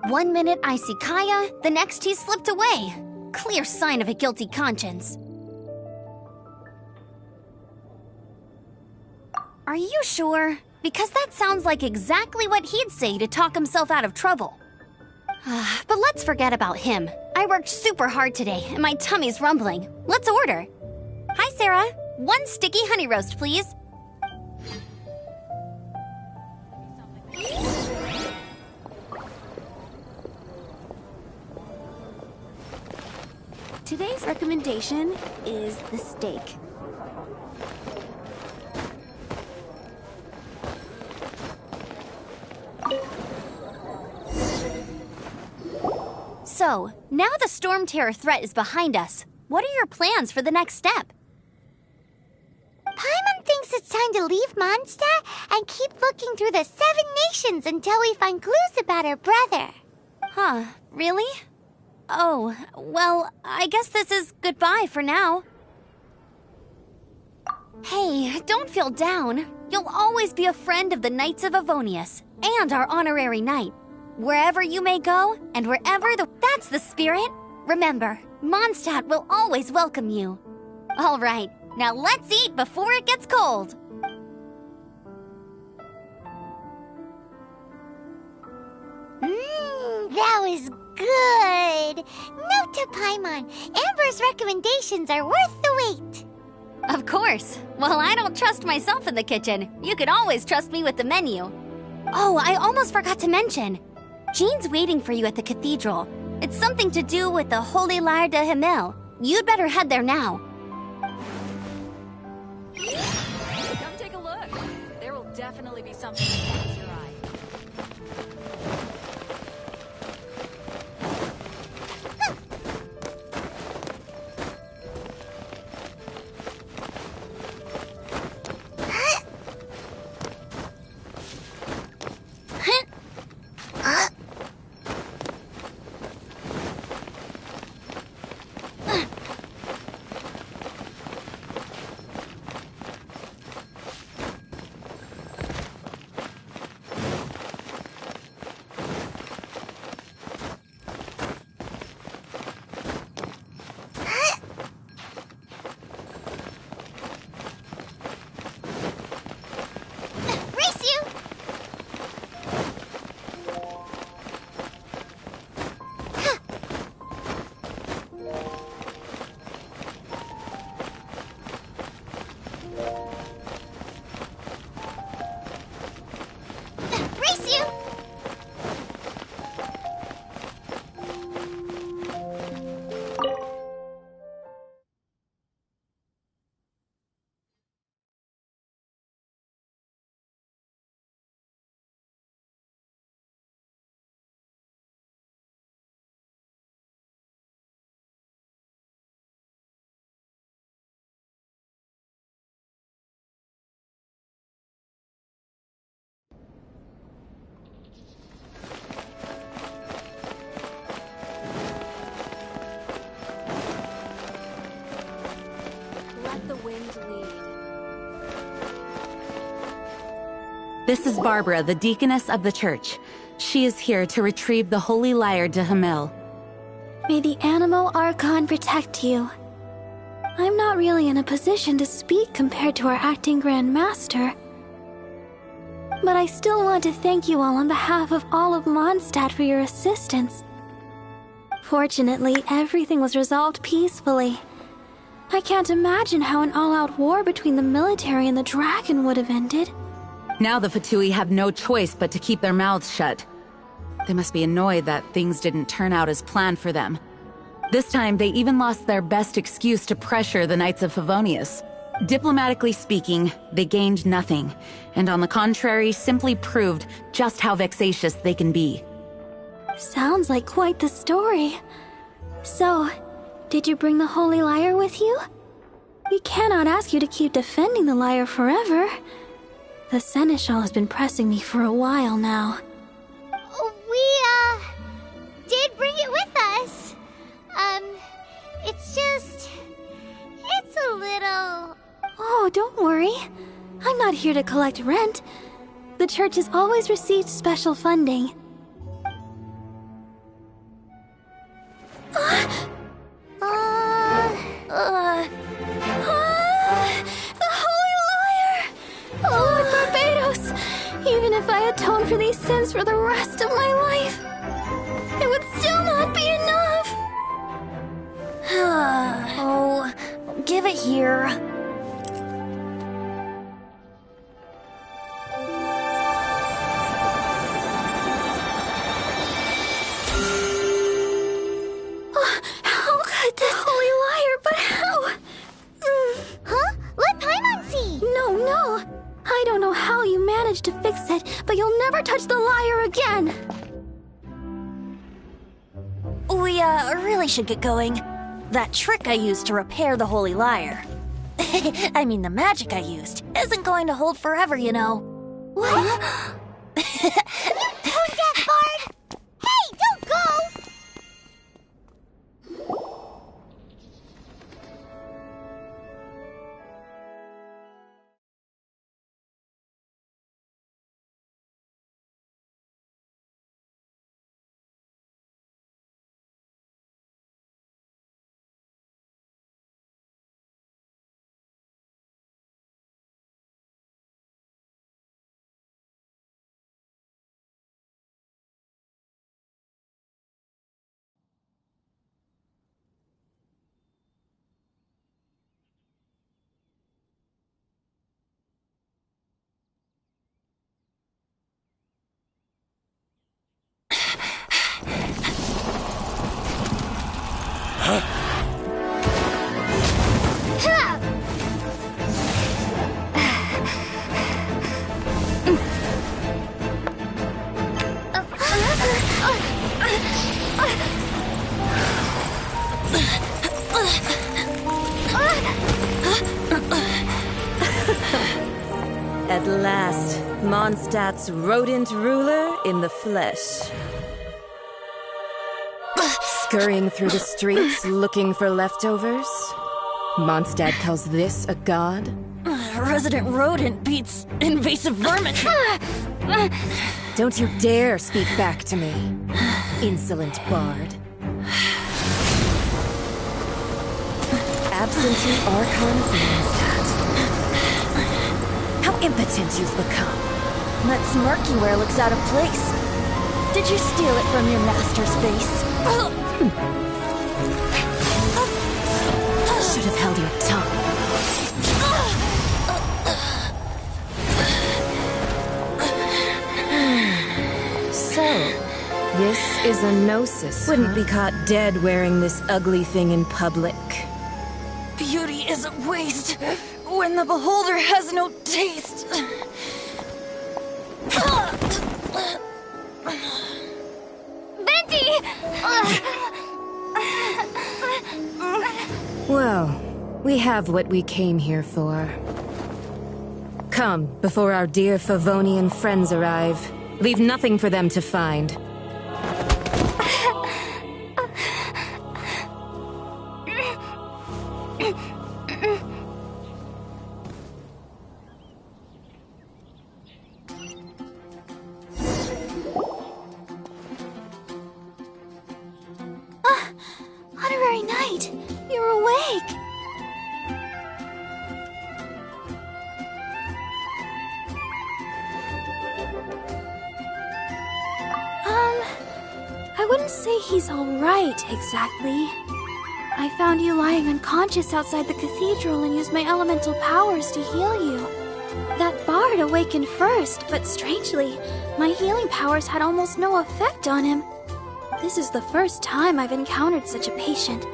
One minute I see Kaya, the next he slipped away. Clear sign of a guilty conscience. Are you sure? Because that sounds like exactly what he'd say to talk himself out of trouble. But let's forget about him. I worked super hard today, and my tummy's rumbling. Let's order. Hi, Sarah. 1 sticky honey roast, please. Today's recommendation is the steak. So, now the Storm Terror threat is behind us. What are your plans for the next step? Paimon thinks it's time to leave Mondstadt and keep looking through the 7 nations until we find clues about her brother. Huh, really? Oh, well, I guess this is goodbye for now. Hey, don't feel down. You'll always be a friend of the Knights of Avonius and our honorary knight. Wherever you may go, and wherever that's the spirit. Remember, Mondstadt will always welcome you. All right, now let's eat before it gets cold. That was good. Note to Paimon, Amber's recommendations are worth the wait. Of course. Well, I don't trust myself in the kitchen. You can always trust me with the menu. Oh, I almost forgot to mention. Jean's waiting for you at the cathedral. It's something to do with the Holy Lyre de Himmel. You'd better head there now. Come take a look. There will definitely be something that catches your eye. wind lead? This is Barbara, the deaconess of the church. She is here to retrieve the holy lyre to Hamel. May the Animo Archon protect you. I'm not really in a position to speak compared to our acting Grand Master. But I still want to thank you all on behalf of all of Mondstadt for your assistance. Fortunately, everything was resolved peacefully. I can't imagine how an all-out war between the military and the dragon would have ended. Now the Fatui have no choice but to keep their mouths shut. They must be annoyed that things didn't turn out as planned for them. This time, they even lost their best excuse to pressure the Knights of Favonius. Diplomatically speaking, they gained nothing, and on the contrary, simply proved just how vexatious they can be. Sounds like quite the story. So, did you bring the holy lyre with you? We cannot ask you to keep defending the lyre forever. The Seneschal has been pressing me for a while now. We, did bring it with us. It's a little... Oh, don't worry. I'm not here to collect rent. The church has always received special funding. The Holy Lyre! Lord Barbados! Even if I atone for these sins for the rest of my life, it would still not be enough! Oh, give it here. How could this Holy Lyre, but how? Huh? Let Paimon see! No. I don't know how you managed to fix it, but you'll never touch the lyre again! We, really should get going. That trick I used to repair the Holy Lyre. I mean, the magic I used isn't going to hold forever, you know. What? Tone deaf, Bard! Hey, don't go! At last, Mondstadt's rodent ruler in the flesh. Scurrying through the streets looking for leftovers? Mondstadt calls this a god? Resident rodent beats invasive vermin. Don't you dare speak back to me, insolent bard. Absentee Archon of Mondstadt. How impotent you've become. That smirk you wear looks out of place. Did you steal it from your master's face? Should have held your tongue. So, this is a gnosis. Wouldn't be caught dead wearing this ugly thing in public. Beauty is a waste when the beholder has no taste. Venti! Well, we have what we came here for. Come, before our dear Favonian friends arrive. Leave nothing for them to find. wouldn't say he's alright, exactly. I found you lying unconscious outside the cathedral and used my elemental powers to heal you. That bard awakened first, but strangely, my healing powers had almost no effect on him. This is the first time I've encountered such a patient.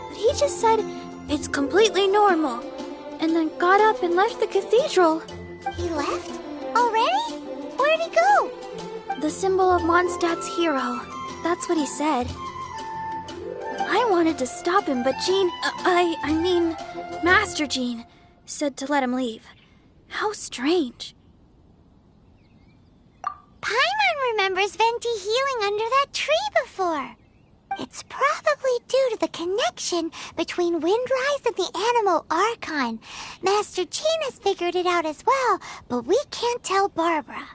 But he just said, it's completely normal, and then got up and left the cathedral. He left? Already? Where'd he go? The symbol of Mondstadt's hero. That's what he said. I wanted to stop him, but Jean, I mean, Master Jean, said to let him leave. How strange. Paimon remembers Venti healing under that tree before. It's probably due to the connection between Windrise and the Animo Archon. Master Jean has figured it out as well, but we can't tell Barbara.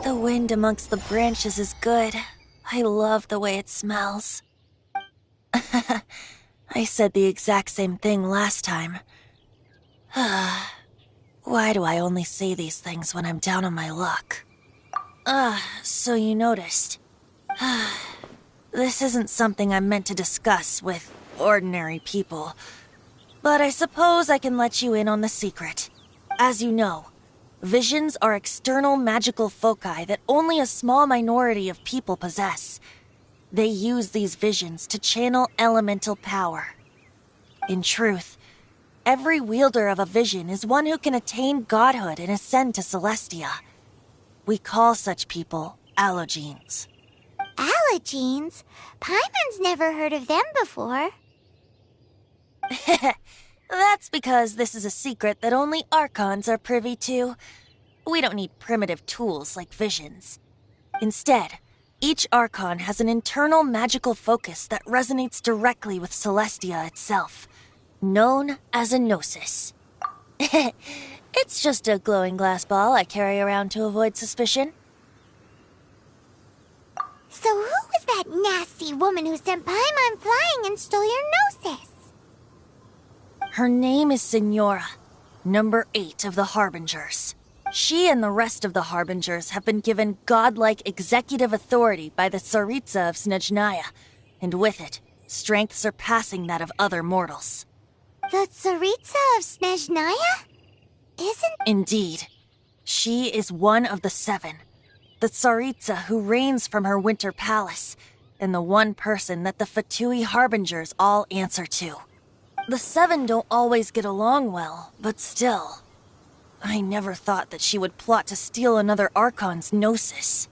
The wind amongst the branches is good. I love the way it smells. I said the exact same thing last time. Why do I only say these things when I'm down on my luck? So you noticed. this isn't something I'm meant to discuss with ordinary people. But I suppose I can let you in on the secret. As you know, visions are external magical foci that only a small minority of people possess. They use these visions to channel elemental power. In truth, every wielder of a vision is one who can attain godhood and ascend to Celestia. We call such people allogenes. Allogenes? Paimon's never heard of them before. That's because this is a secret that only Archons are privy to. We don't need primitive tools like visions. Instead, each Archon has an internal magical focus that resonates directly with Celestia itself, known as a gnosis. It's just a glowing glass ball I carry around to avoid suspicion. So who was that nasty woman who sent Paimon flying and stole your gnosis? Her name is Signora, number 8 of the Harbingers. She and the rest of the Harbingers have been given godlike executive authority by the Tsaritsa of Snezhnaya, and with it, strength surpassing that of other mortals. The Tsaritsa of Snezhnaya? Isn't... Indeed. She is one of the 7, the Tsaritsa who reigns from her winter palace, and the one person that the Fatui Harbingers all answer to. The 7 don't always get along well, but still... I never thought that she would plot to steal another Archon's gnosis.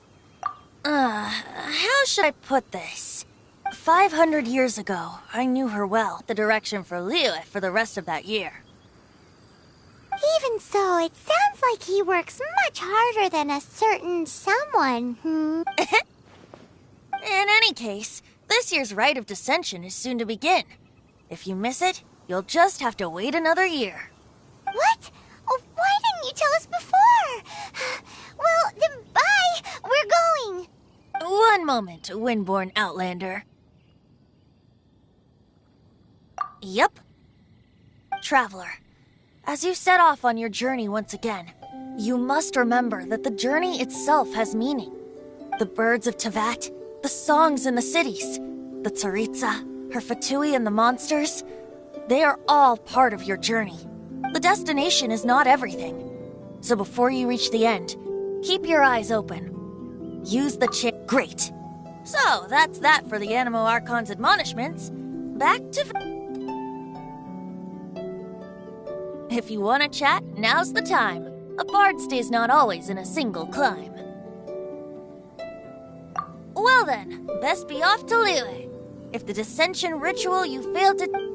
How should I put this? 500 years ago, I knew her well. The direction for Liyue for the rest of that year. Even so, it sounds like he works much harder than a certain someone, In any case, this year's Rite of Dissension is soon to begin. If you miss it, you'll just have to wait another year. What? Oh, why didn't you tell us before? Well, then bye! We're going! One moment, Windborn Outlander. Yep. Traveler, as you set off on your journey once again, you must remember that the journey itself has meaning. The birds of Tevat, the songs in the cities, the Tsaritsa, her Fatui and the monsters, they are all part of your journey. The destination is not everything. So before you reach the end, keep your eyes open. Use the Great. So, that's that for the Animo Archon's admonishments. Back to... If you want to chat, now's the time. A bard stays not always in a single climb. Well then, best be off to Liyue. If the dissension ritual you failed to...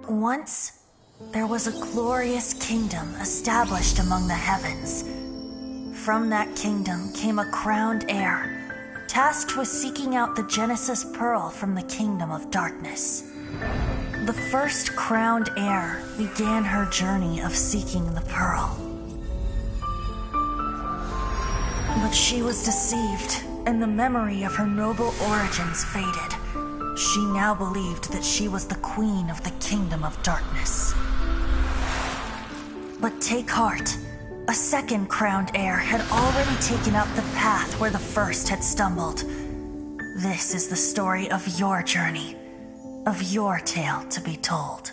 Once, there was a glorious kingdom established among the heavens. From that kingdom came a crowned heir, tasked with seeking out the Genesis Pearl from the kingdom of darkness. The first crowned heir began her journey of seeking the pearl. But she was deceived, and the memory of her noble origins faded. She now believed that she was the queen of the kingdom of darkness. But take heart. A second crowned heir had already taken up the path where the first had stumbled. This is the story of your journey, of your tale to be told.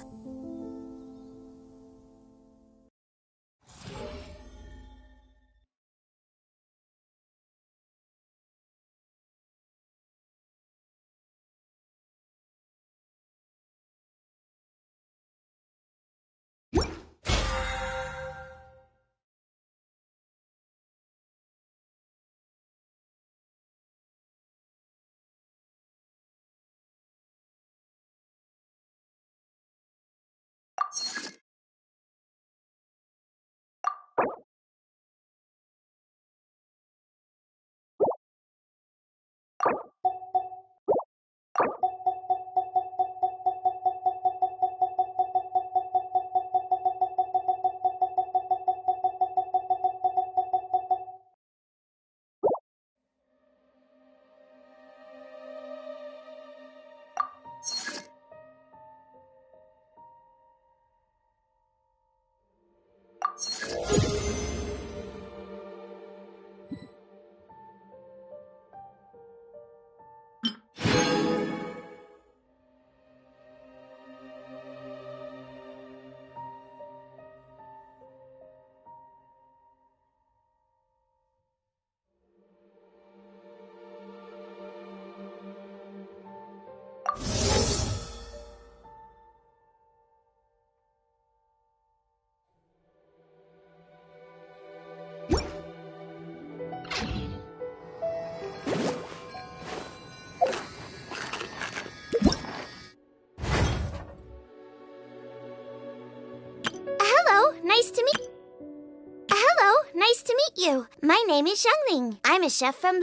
name is Xiangling. I'm a chef from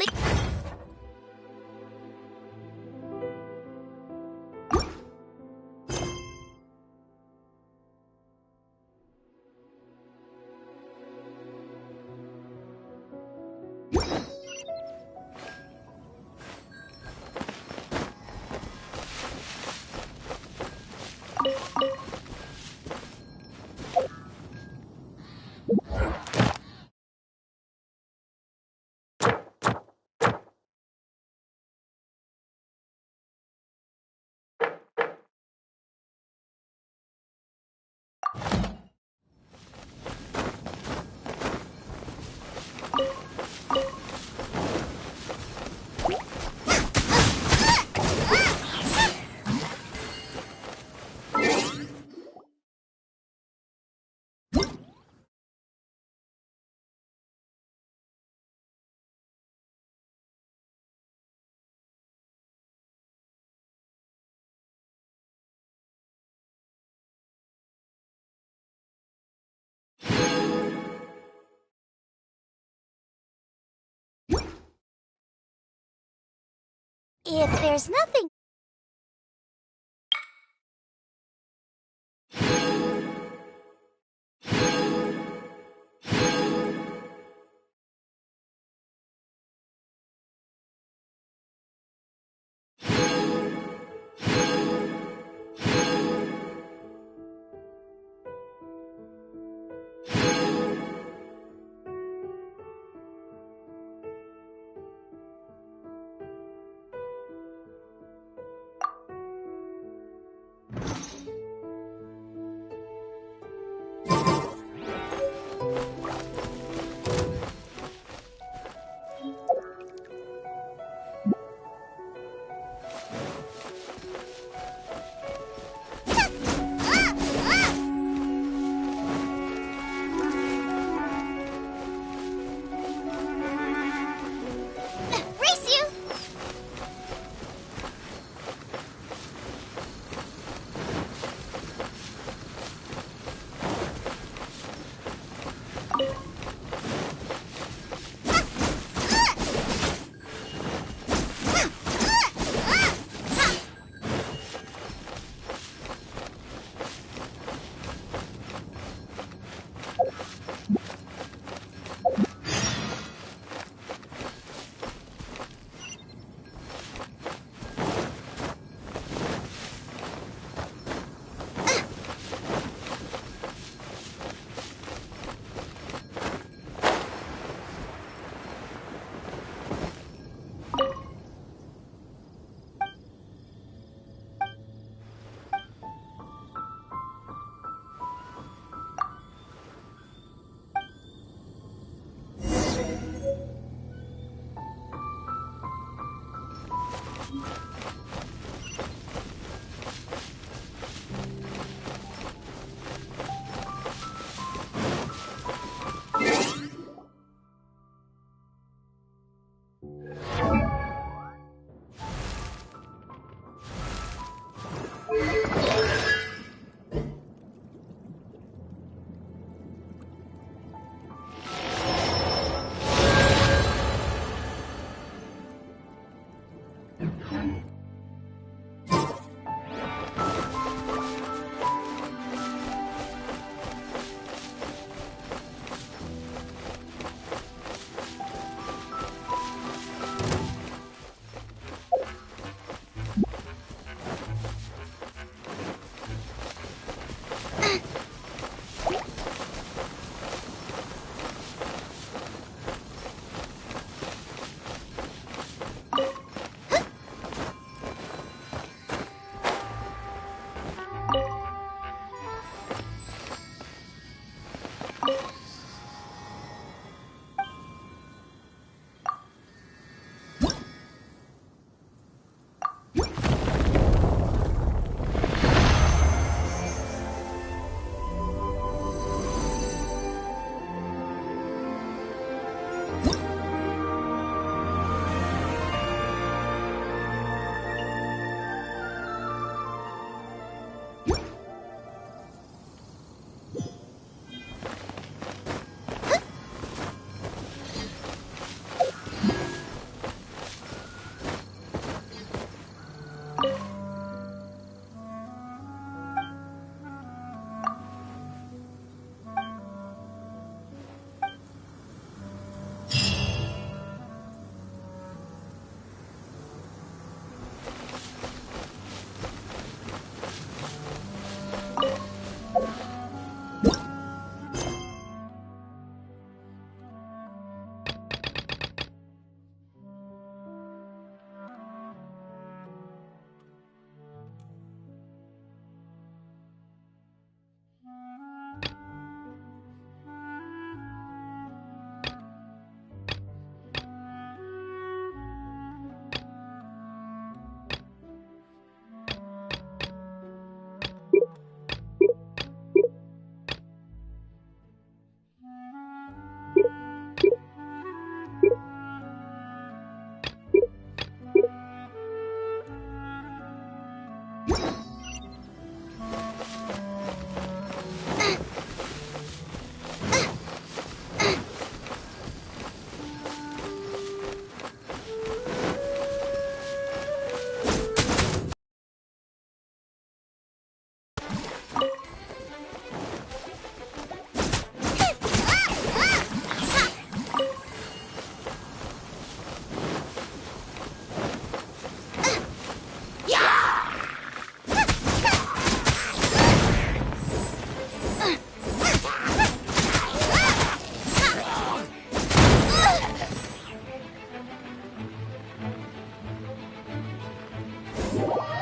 If there's nothing... Race you! Whoa!